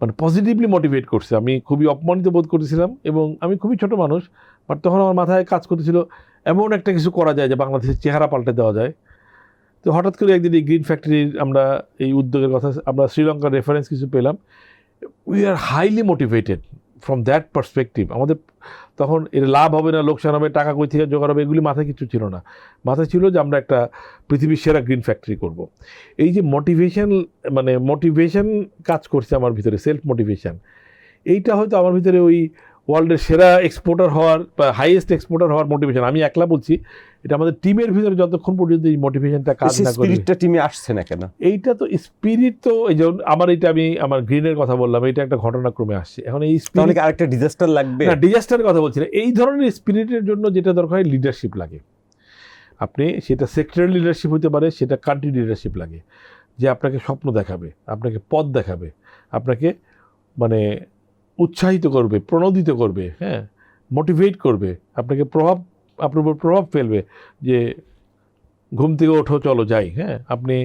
মানে পজিটিভলি মোটিভেট করছে। আমি খুবই অপমানিত বোধ করতেছিলাম এবং আমি খুবই ছোট মানুষ, বাট তখন আমার মাথায় কাজ করতেছিল এমন একটা কিছু করা যায় যে বাংলাদেশের চেহারা পাল্টে দেওয়া যায়। তো হঠাৎ করে একদিন এই গ্রিন ফ্যাক্টরির আমরা এই উদ্যোগের কথা আমরা শ্রীলঙ্কার রেফারেন্স কিছু পেলাম। We are highly motivated from that perspective. আমাদের তখন এর লাভ হবে না, লোকসান হবে, টাকা কই থেকে জোগাড় হবে, এগুলি মাথায় কিছু ছিল না। মাথায় ছিল যে আমরা একটা পৃথিবীর সেরা গ্রিন ফ্যাক্টরি করব। এই যে মোটিভেশন কাজ করছে আমার ভিতরে, সেলফ মোটিভেশন, এইটা হয়তো আমার ভিতরে ওই ওয়ার্ল্ডের সেরা এক্সপোর্টার হওয়ার বা হাইয়েস্ট এক্সপোর্টার হওয়ার মোটিভেশন। আমি একলা বলছি, এটা আমাদের টিমের ভিতরে যতক্ষণ পর্যন্ত এই মোটিভেশনটা কাজ না করে, স্পিরিটটা টিমে আসছে না কেন? এইটা তো স্পিরিট তো এই যেমন আমি আমার গ্রিনের কথা বললাম, এটা একটা ঘটনাক্রমে আসছে। এখন এই স্পিরিট আরেকটা ডিজাস্টার লাগবে না, ডিজাস্টারের কথা বলছি না, এই ধরনের স্পিরিটের জন্য যেটা দরকার হয় লিডারশিপ লাগে। আপনি সেটা সেক্টরাল লিডারশিপ হতে পারে, সেটা কান্ট্রি লিডারশিপ লাগে, যে আপনাকে স্বপ্ন দেখাবে, আপনাকে পথ দেখাবে, আপনাকে মানে উৎসাহিত করবে, প্রণোদিত করবে, হ্যাঁ, মোটিভেট করবে, আপনার উপর প্রভাব ফেলবে যে ঘুম থেকে ওঠো, চলো যাই। হ্যাঁ, আপনি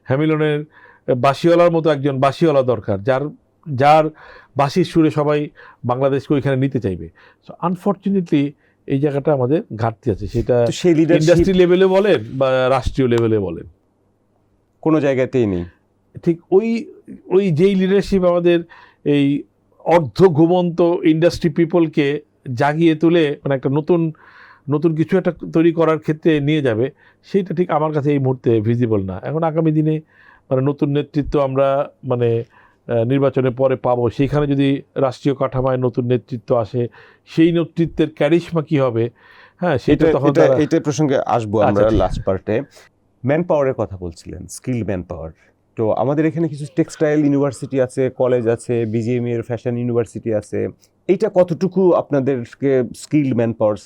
হ্যামিলনের বাঁশিওয়ালার মতো একজন বাঁশিওয়ালা দরকার, যার বাঁশির সুরে সবাই বাংলাদেশকে ওইখানে নিতে চাইবে। সো আনফর্চুনেটলি এই জায়গাটা আমাদের ঘাটতি আছে, সেটা ইন্ডাস্ট্রি লেভেলে বলেন বা রাষ্ট্রীয় লেভেলে বলেন, কোনো জায়গাতেই নেই। ঠিক ওই যেই লিডারশিপ আমাদের এই অর্ধ ঘুমন্ত ইন্ডাস্ট্রি পিপলকে জাগিয়ে তুলে মানে একটা নতুন কিছু একটা তৈরি করার ক্ষেত্রে নিয়ে যাবে, সেইটা ঠিক আমার কাছে এই মুহূর্তে ভিজিবল না। এখন আগামী দিনে মানে নতুন নেতৃত্ব আমরা মানে নির্বাচনের পরে পাবো, সেইখানে যদি রাষ্ট্রীয় কাঠামোয় নতুন নেতৃত্ব আসে, সেই নেতৃত্বের ক্যারিশমা কী হবে, হ্যাঁ, সেটা তখন এটা প্রসঙ্গে আসবো আমরা লাস্ট পার্টে। ম্যান পাওয়ারের কথা বলছিলেন, স্কিল ম্যান পাওয়ার। তো আমাদের এখানে কিছু টেক্সটাইল ইউনিভার্সিটি আছে, কলেজ আছে, বিজিএমই এর ফ্যাশন ইউনিভার্সিটি আছে। এইটা কতটুকু আপনাদেরকে স্কিল ম্যান পাওয়ার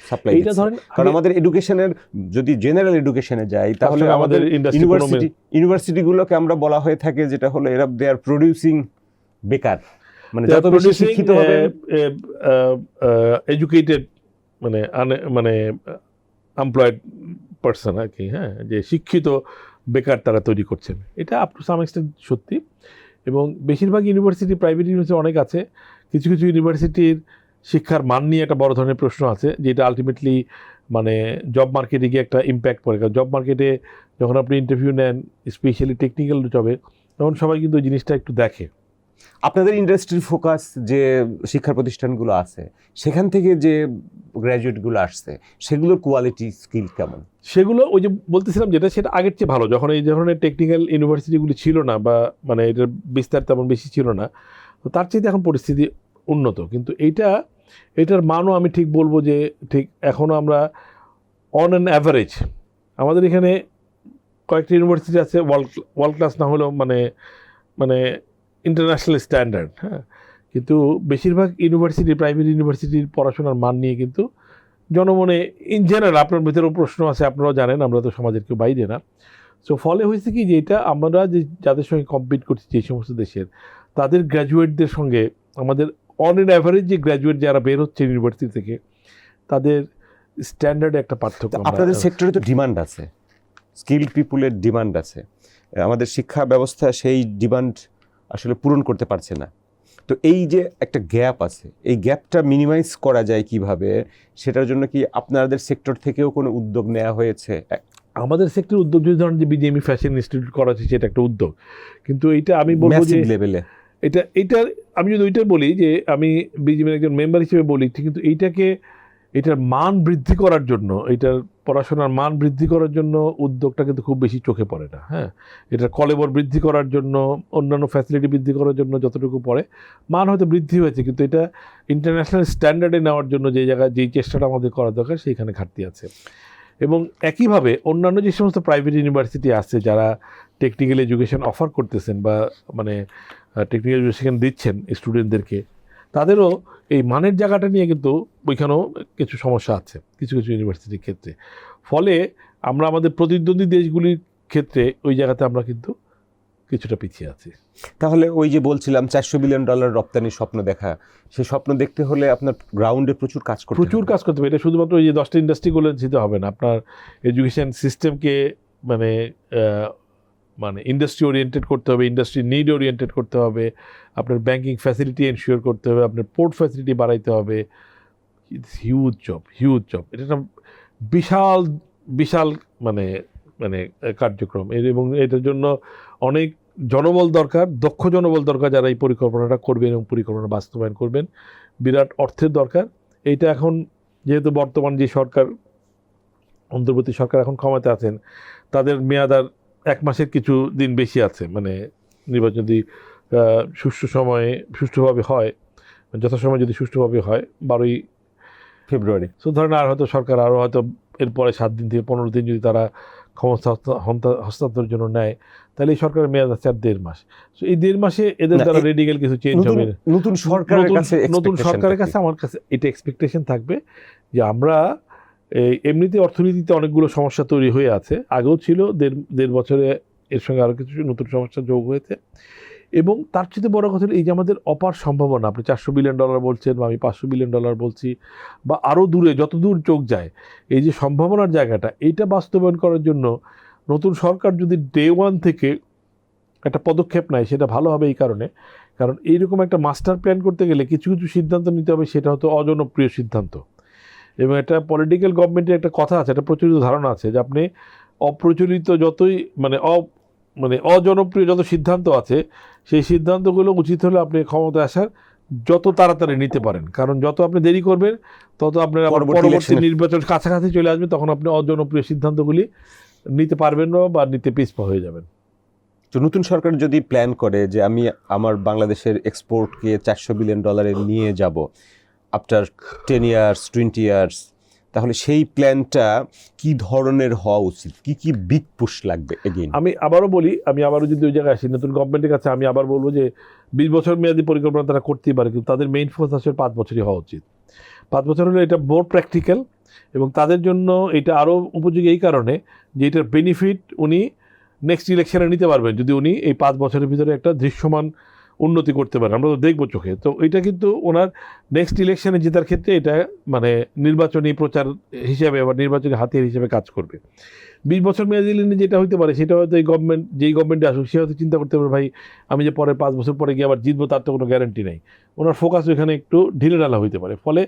সাপ্লাই দিচ্ছে? কারণ আমাদের এডুকেশনের, যদি জেনারেল এডুকেশনে যাই, তাহলে আমাদের ইউনিভার্সিটিগুলোকে আমরা বলা হয়ে থাকে যেটা হলো এরা দে আর প্রডিউসিং বেকার, মানে যত বেশি শিক্ষিত হবে এডুকেটেড মানে এমপ্লয়েড পার্সন আর কি, হ্যাঁ, যে শিক্ষিত বেকার তারা তৈরি করছেন। এটা আপ টু সাম এক্সটেন্ট সত্যি। এবং বেশিরভাগ ইউনিভার্সিটি, প্রাইভেট ইউনিভার্সিটি অনেক আছে, কিছু কিছু ইউনিভার্সিটির শিক্ষার মান নিয়ে একটা বড় ধরনের প্রশ্ন আছে, যেটা আলটিমেটলি মানে জব মার্কেটে গিয়ে একটা ইম্প্যাক্ট পড়ে। কারণ জব মার্কেটে যখন আপনি ইন্টারভিউ নেন, স্পেশালি টেকনিক্যাল জবে, তখন সবাই কিন্তু ওই জিনিসটা একটু দেখে। আপনাদের ইন্ডাস্ট্রির ফোকাস যে শিক্ষা প্রতিষ্ঠানগুলো আছে, সেখান থেকে যে গ্র্যাজুয়েটগুলো আসছে, সেগুলোর কোয়ালিটি স্কিল কেমন? সেগুলো ওই যে বলতেছিলাম যেটা, সেটা আগের চেয়ে ভালো। যখন এই ধরনের টেকনিক্যাল ইউনিভার্সিটিগুলি ছিল না বা মানে এটার বিস্তার তেমন বেশি ছিল না, তো তার চেয়ে এখন পরিস্থিতি উন্নত। কিন্তু এটার মানও আমি ঠিক বলবো যে ঠিক এখনও আমরা অন অ্যান অ্যাভারেজ, আমাদের এখানে কয়েকটি ইউনিভার্সিটি আছে ওয়ার্ল্ড ক্লাস না হলেও মানে ইন্টারন্যাশনাল স্ট্যান্ডার্ড, হ্যাঁ, কিন্তু বেশিরভাগ ইউনিভার্সিটি, প্রাইভেট ইউনিভার্সিটির পড়াশোনার মান নিয়ে কিন্তু জনমনে ইন জেনারেল, আপনার ভিতরেও প্রশ্ন আছে, আপনারাও জানেন, আমরা তো সমাজের কেউ বাইরে না। সো ফলে হয়েছে কি যে এটা আমরা যাদের সঙ্গে কম্পিট করছি, যে সমস্ত দেশের, তাদের গ্র্যাজুয়েটদের সঙ্গে আমাদের অন এন অ্যাভারেজ যে গ্র্যাজুয়েট যারা বের হচ্ছে ইউনিভার্সিটি থেকে, তাদের স্ট্যান্ডার্ডে একটা পার্থক্য। আপনাদের সেক্টরে তো ডিমান্ড আছে, স্কিল পিপুলের ডিমান্ড আছে, আমাদের শিক্ষা ব্যবস্থা সেই ডিমান্ড আসলে পূরণ করতে পারছে না। তো এই যে একটা গ্যাপ আছে, এই গ্যাপটা মিনিমাইজ করা যায় কিভাবে, সেটার জন্য কি আপনাদের সেক্টর থেকেও কোনো উদ্যোগ নেওয়া হয়েছে? আমাদের সেক্টর উদ্যোগ যদি ধরেন যে বিজিএমই ফ্যাশন ইনস্টিটিউট করা হচ্ছে, সেটা একটা উদ্যোগ, কিন্তু এইটা আমি বলবো যে লেভেলে এইটা আমি যদি ওইটা বলি যে আমি বিজিএমের একজন মেম্বার হিসেবে বলি, কিন্তু এটার মান বৃদ্ধি করার জন্য, এটার পড়াশোনার মান বৃদ্ধি করার জন্য উদ্যোগটা কিন্তু খুব বেশি চোখে পড়ে না। হ্যাঁ, এটার কলেবর বৃদ্ধি করার জন্য, অন্যান্য ফ্যাসিলিটি বৃদ্ধি করার জন্য যতটুকু পড়ে, মান হয়তো বৃদ্ধি হয়েছে, কিন্তু এটা ইন্টারন্যাশনাল স্ট্যান্ডার্ডে নেওয়ার জন্য যে জায়গায় যেই চেষ্টাটা আমাদের করা দরকার সেইখানে ঘাটতি আছে। এবং একইভাবে অন্যান্য যে সমস্ত প্রাইভেট ইউনিভার্সিটি আছে যারা টেকনিক্যাল এডুকেশন অফার করতেছেন বা মানে টেকনিক্যাল এডুকেশন দিচ্ছেন স্টুডেন্টদেরকে, তাদেরও এই মানের জায়গাটা নিয়ে কিন্তু ওইখানেও কিছু সমস্যা আছে কিছু কিছু ইউনিভার্সিটির ক্ষেত্রে। ফলে আমরা আমাদের প্রতিদ্বন্দ্বী দেশগুলির ক্ষেত্রে ওই জায়গাতে আমরা কিন্তু কিছুটা পিছিয়ে আছি। তাহলে ওই যে বলছিলাম $400 বিলিয়ন রপ্তানির স্বপ্ন দেখা, সেই স্বপ্ন দেখতে হলে আপনার গ্রাউন্ডে প্রচুর কাজ করতে হবে। এটা শুধুমাত্র ওই যে 10টা ইন্ডাস্ট্রিগুলো দিতে হবে না, আপনার এডুকেশন সিস্টেমকে মানে ইন্ডাস্ট্রি ওরিয়েন্টেড করতে হবে, ইন্ডাস্ট্রি নিড ওরিয়েন্টেড করতে হবে, আপনার ব্যাংকিং ফ্যাসিলিটি এনশিওর করতে হবে, আপনার পোর্ট ফ্যাসিলিটি বাড়াইতে হবে। হিউজ জব, এটা একটা বিশাল বিশাল মানে মানে কার্যক্রম, এবং এটার জন্য অনেক জনবল দরকার, দক্ষ জনবল দরকার, যারা এই পরিকল্পনাটা করবেন এবং পরিকল্পনা বাস্তবায়ন করবেন। বিরাট অর্থের দরকার। এইটা এখন যেহেতু বর্তমান যে সরকার, অন্তর্বর্তী সরকার এখন ক্ষমতা আছেন, তাদের মেয়াদ আর 1 মাসের কিছু দিন বেশি আছে, মানে নির্বাচন যদি সুষ্ঠুভাবে হয়, যথাসময় যদি সুষ্ঠুভাবে হয় 12ই ফেব্রুয়ারি, সো ধরেন আর হয়তো সরকার আরও হয়তো এরপরে 7 দিন থেকে 15 দিন যদি তারা ক্ষমতা হস্তান্তরের জন্য নেয়, তাহলে এই সরকারের মেয়াদ আছে আর 1.5 মাস। সো এই 1.5 মাসে এদের দ্বারা রেডিক্যাল কিছু চেঞ্জ হবে। নতুন সরকারের কাছে আমার কাছে এটা এক্সপেকটেশন থাকবে যে আমরা এমনিতে অর্থনীতিতে অনেকগুলো সমস্যা তৈরি হয়ে আছে, আগেও ছিল, 1.5 বছরে এর সঙ্গে আরও কিছু নতুন সমস্যা যোগ হয়েছে। এবং তার চেয়ে বড় কথা এই যে আমাদের অপার সম্ভাবনা, আপনি $400 বিলিয়ন বলছেন বা আমি $500 বিলিয়ন বলছি, বা আরও দূরে যত দূর চোখ যায়, এই যে সম্ভাবনার জায়গাটা, এইটা বাস্তবায়ন করার জন্য নতুন সরকার যদি ডে 1 থেকে একটা পদক্ষেপ নেয়, সেটা ভালো হবে। কারণ এইরকম একটা মাস্টার প্ল্যান করতে গেলে কিছু কিছু সিদ্ধান্ত নিতে হবে, সেটা হয়তো অজনপ্রিয় সিদ্ধান্ত। এবং একটা পলিটিক্যাল গভর্নমেন্টের একটা কথা আছে, একটা প্রচলিত ধারণা আছে যে আপনি অপ্রচলিত যতই অজনপ্রিয় যত সিদ্ধান্ত আছে, সেই সিদ্ধান্তগুলো উচিত হলে আপনি ক্ষমতায় আসার যত তাড়াতাড়ি নিতে পারেন, কারণ যত আপনি দেরি করবেন তত আপনার পরবর্তী নির্বাচন কাছাকাছি চলে আসবে, তখন আপনি অজনপ্রিয় সিদ্ধান্তগুলি নিতে পারবেন না বা নিতে পিছপা হয়ে যাবেন। তো নতুন সরকার যদি প্ল্যান করে যে আমি আমার বাংলাদেশের এক্সপোর্টকে $400 বিলিয়ন নিয়ে যাব আফটার 10 ইয়ার্স 20 ইয়ার্স, তাহলে সেই প্ল্যানটা কি ধরনের হওয়া উচিত? কি বিগ পুশ লাগবে? এগেইন আমি আবারও যদি ওই জায়গায় আসি, নতুন গভর্নমেন্টের কাছে আমি আবার বলবো যে 20 বছর মেয়াদী পরিকল্পনা তারা করতেই পারে, কিন্তু তাদের মেইন ফোকাস আসলে 5 বছরই হওয়া উচিত। 5 বছর হলে এটা মোর প্র্যাকটিক্যাল, এবং তাদের জন্য এটা আরও উপযোগী এই কারণে যে এটার বেনিফিট উনি নেক্সট ইলেকশনে নিতে পারবেন, যদি উনি এই 5 বছরের ভিতরে একটা দৃশ্যমান উন্নতি করতে পারেন। আমরা তো দেখবো চোখে, তো এটা কিন্তু ওনার নেক্সট ইলেকশনে জেতার ক্ষেত্রে এটা নির্বাচনী প্রচার হিসেবে বা নির্বাচনী হাতিয়ার হিসেবে কাজ করবে। 20 বছর মেয়াদি যেটা হইতে পারে, সেটা হয়তো যেই গভর্নমেন্টে আসুক, সে হয়তো চিন্তা করতে পারে, ভাই আমি যে পরে 5 বছর পরে গিয়ে আবার জিতবো, তার তো কোনো গ্যারান্টি নেই। ওনার ফোকাস ওইখানে একটু ঢিলেঢালা হইতে পারে। ফলে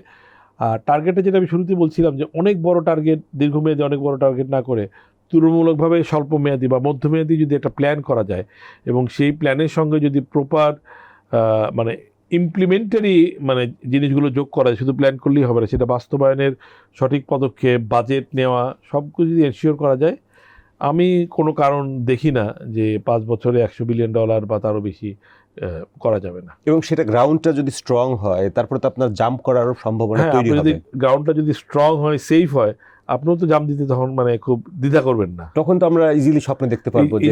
টার্গেটে যেটা আমি শুরুতে বলছিলাম যে অনেক বড় টার্গেট, দীর্ঘমেয়াদী অনেক বড় টার্গেট না করে তুলনামূলকভাবে স্বল্পমেয়াদী বা মধ্যমেয়াদী যদি একটা প্ল্যান করা যায়, এবং সেই প্ল্যানের সঙ্গে যদি প্রপার ইমপ্লিমেন্টারি জিনিসগুলো যোগ করা যায়, শুধু প্ল্যান করলেই হবে না, সেটা বাস্তবায়নের সঠিক পদক্ষেপ, বাজেট নেওয়া, সব কিছু যদি এনশিওর করা যায়, আমি কোনো কারণ দেখি না যে 5 বছরে $100 বিলিয়ন বা তারও বেশি করা যাবে না। এবং সেটা গ্রাউন্ডটা যদি স্ট্রং হয়, তারপরে তো আপনার জাম্প করারও সম্ভাবনা তৈরি হবে। যদি গ্রাউন্ডটা যদি স্ট্রং হয়, সেফ হয়, আপনিও তো জাম্প দিতে তখন খুব দ্বিধা করবেন না। তখন তো আমরা ইজিলি স্বপ্ন দেখতে পারবো যে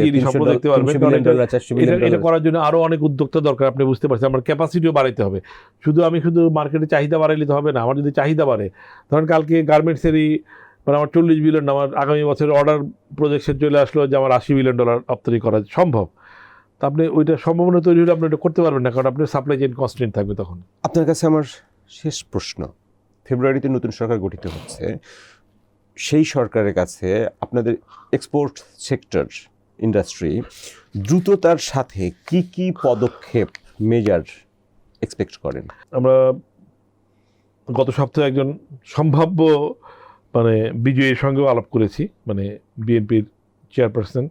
এটা করার জন্য আরো অনেক উদ্যোক্তা দরকার। আপনি বুঝতে পারছেন, আমার ক্যাপাসিটিও বাড়াইতে হবে। শুধু মার্কেটে চাহিদা বাড়াইলে তো হবে না। আমার যদি চাহিদা বাড়ে, ধরেন কালকে গার্মেন্টসেরই আমার $40 বিলিয়ন, আমার আগামী বছরের অর্ডার প্রজেকশন চলে আসলো যে আমার $80 বিলিয়ন রপ্তানি করা সম্ভব, তা আপনি ওইটা সম্ভাবনা তৈরি হলে আপনি এটা করতে পারবেন না, কারণ আপনার সাপ্লাই চেইন কনস্ট্রেন্ট থাকবে তখন। আপনার কাছে আমার শেষ প্রশ্ন, ফেব্রুয়ারিতে নতুন সরকার গঠিত হচ্ছে, সেই সরকারের কাছে আপনাদের এক্সপোর্ট সেক্টর ইন্ডাস্ট্রি দ্রুততার সাথে কি পদক্ষেপ মেজার এক্সপেক্ট করেন? আমরা গত সপ্তাহে একজন সম্ভাব্য মানে বিজয়ীর সঙ্গেও আলাপ করেছি, মানে বিএনপির চেয়ারপারসন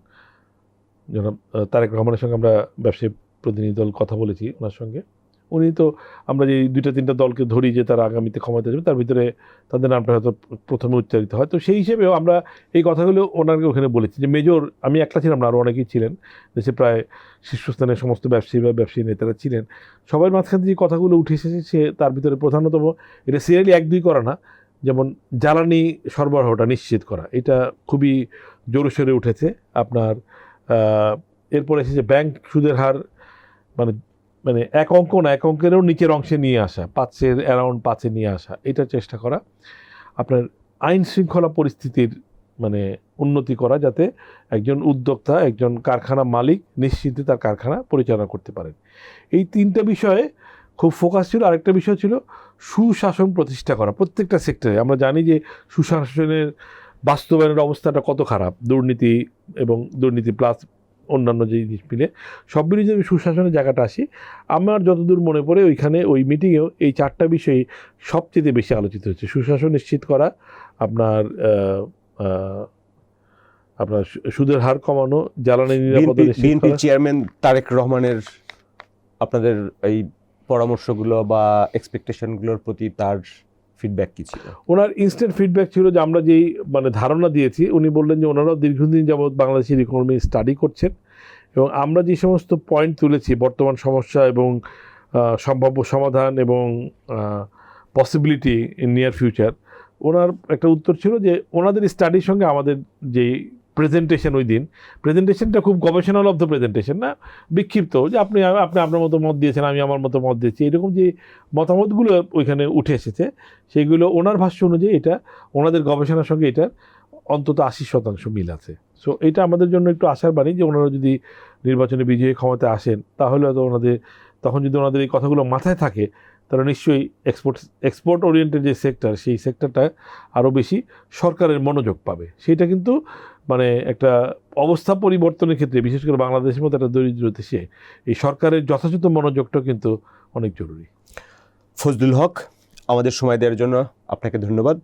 জনাব তারেক রহমানের সঙ্গে আমরা ব্যবসায়ী প্রতিনিধি দল কথা বলেছি ওনার সঙ্গে। উনি তো আমরা যে 2-3টা দলকে ধরি যে তারা আগামীতে ক্ষমতা যাবে, তার ভিতরে তাদের নামটা হয়তো প্রথমে উচ্চারিত হয়। তো সেই হিসেবেও আমরা এই কথাগুলো ওনাকে ওখানে বলেছি যে মেজর, আমি একলা ছিলাম না, আরও অনেকেই ছিলেন, দেশে প্রায় শীর্ষস্থানের সমস্ত ব্যবসায়ী বা ব্যবসায়ী নেতারা ছিলেন। সবার মাঝখানে যে কথাগুলো উঠে এসেছে সে তার ভিতরে প্রধানতম এটা সিরিয়ালি 1-2 করা না, যেমন জ্বালানি সরবরাহটা নিশ্চিত করা, এটা খুবই জোরসোরে উঠেছে। আপনার এরপরে এসেছে ব্যাংক সুদের হার মানে মানে এক অঙ্ক না, এক অঙ্কেরও নিচের অংশে নিয়ে আসা, 5-এর অ্যারাউন্ড 5-এ নিয়ে আসা, এটা চেষ্টা করা। আপনার আইন শৃঙ্খলা পরিস্থিতির মানে উন্নতি করা, যাতে একজন উদ্যোক্তা, একজন কারখানা মালিক নিশ্চিন্তে তার কারখানা পরিচালনা করতে পারেন। এই 3টা বিষয়ে খুব ফোকাস ছিল। আরেকটা বিষয় ছিল সুশাসন প্রতিষ্ঠা করা প্রত্যেকটা সেক্টরে। আমরা জানি যে সুশাসনের বাস্তবায়নের অবস্থাটা কত খারাপ, দুর্নীতি এবং দুর্নীতি প্লাস অন্যান্য যে জিনিস মিলে সব মিলিয়ে যদি সুশাসনের জায়গাটা আসি, আমার যতদূর মনে পড়ে ওইখানে ওই মিটিংয়েও এই 4টা বিষয়ই সবচেয়ে বেশি আলোচিত হচ্ছে। সুশাসন নিশ্চিত করা, আপনার আপনার সুদের হার কমানো, জ্বালানি নিরাপত্তা নিশ্চিত বিএনপি করা। চেয়ারম্যান তারেক রহমানের আপনাদের এই পরামর্শগুলো বা এক্সপেকটেশনগুলোর প্রতি তার ফিডব্যাক কি ছিল? ওনার ইনস্ট্যান্ট ফিডব্যাক ছিল যে আমরা যেই মানে ধারণা দিয়েছি, উনি বললেন যে ওনারাও দীর্ঘদিন যাবৎ বাংলাদেশের ইকোনমি স্টাডি করছেন এবং আমরা যে সমস্ত পয়েন্ট তুলেছি, বর্তমান সমস্যা এবং সম্ভাব্য সমাধান এবং পসিবিলিটি ইন নিয়ার ফিউচার, ওনার একটা উত্তর ছিল যে ওনাদের স্টাডির সঙ্গে আমাদের যেই প্রেজেন্টেশন, ওই দিন প্রেজেন্টেশনটা খুব গবেষণালব্ধ প্রেজেন্টেশন না, বিক্ষিপ্ত, যে আপনি আপনার মতো মত দিয়েছেন, আমি আমার মতো মত দিয়েছি, এরকম যে মতামতগুলো ওইখানে উঠে এসেছে সেইগুলো ওনার ভাষ্য অনুযায়ী এটা ওনাদের গবেষণার সঙ্গে এটার অন্তত 80% মিল আছে। সো এটা আমাদের জন্য একটু আশার বাণী যে ওনারা যদি নির্বাচনে বিজয়ী ক্ষমতায় আসেন, তাহলে হয়তো তখন যদি ওনাদের এই কথাগুলো মাথায় থাকে, তারা নিশ্চয়ই এক্সপোর্ট ওরিয়েন্টেড যে সেক্টর, সেই সেক্টরটা আরও বেশি সরকারের মনোযোগ পাবে। সেটা কিন্তু মানে একটা অবস্থা পরিবর্তনের ক্ষেত্রে, বিশেষ করে বাংলাদেশের মতো একটা দরিদ্র দেশে, এই সরকারের যথাযথ মনোযোগটা কিন্তু অনেক জরুরি। ফজলুল হক, আমাদের সময় দেওয়ার জন্য আপনাকে ধন্যবাদ।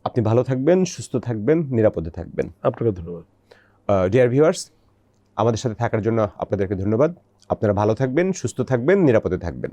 আপনি ভালো থাকবেন, সুস্থ থাকবেন, নিরাপদে থাকবেন। আপনাকে ধন্যবাদ। ডিয়ার ভিউয়ার্স, আমাদের সাথে থাকার জন্য আপনাদেরকে ধন্যবাদ। আপনারা ভালো থাকবেন, সুস্থ থাকবেন, নিরাপদে থাকবেন।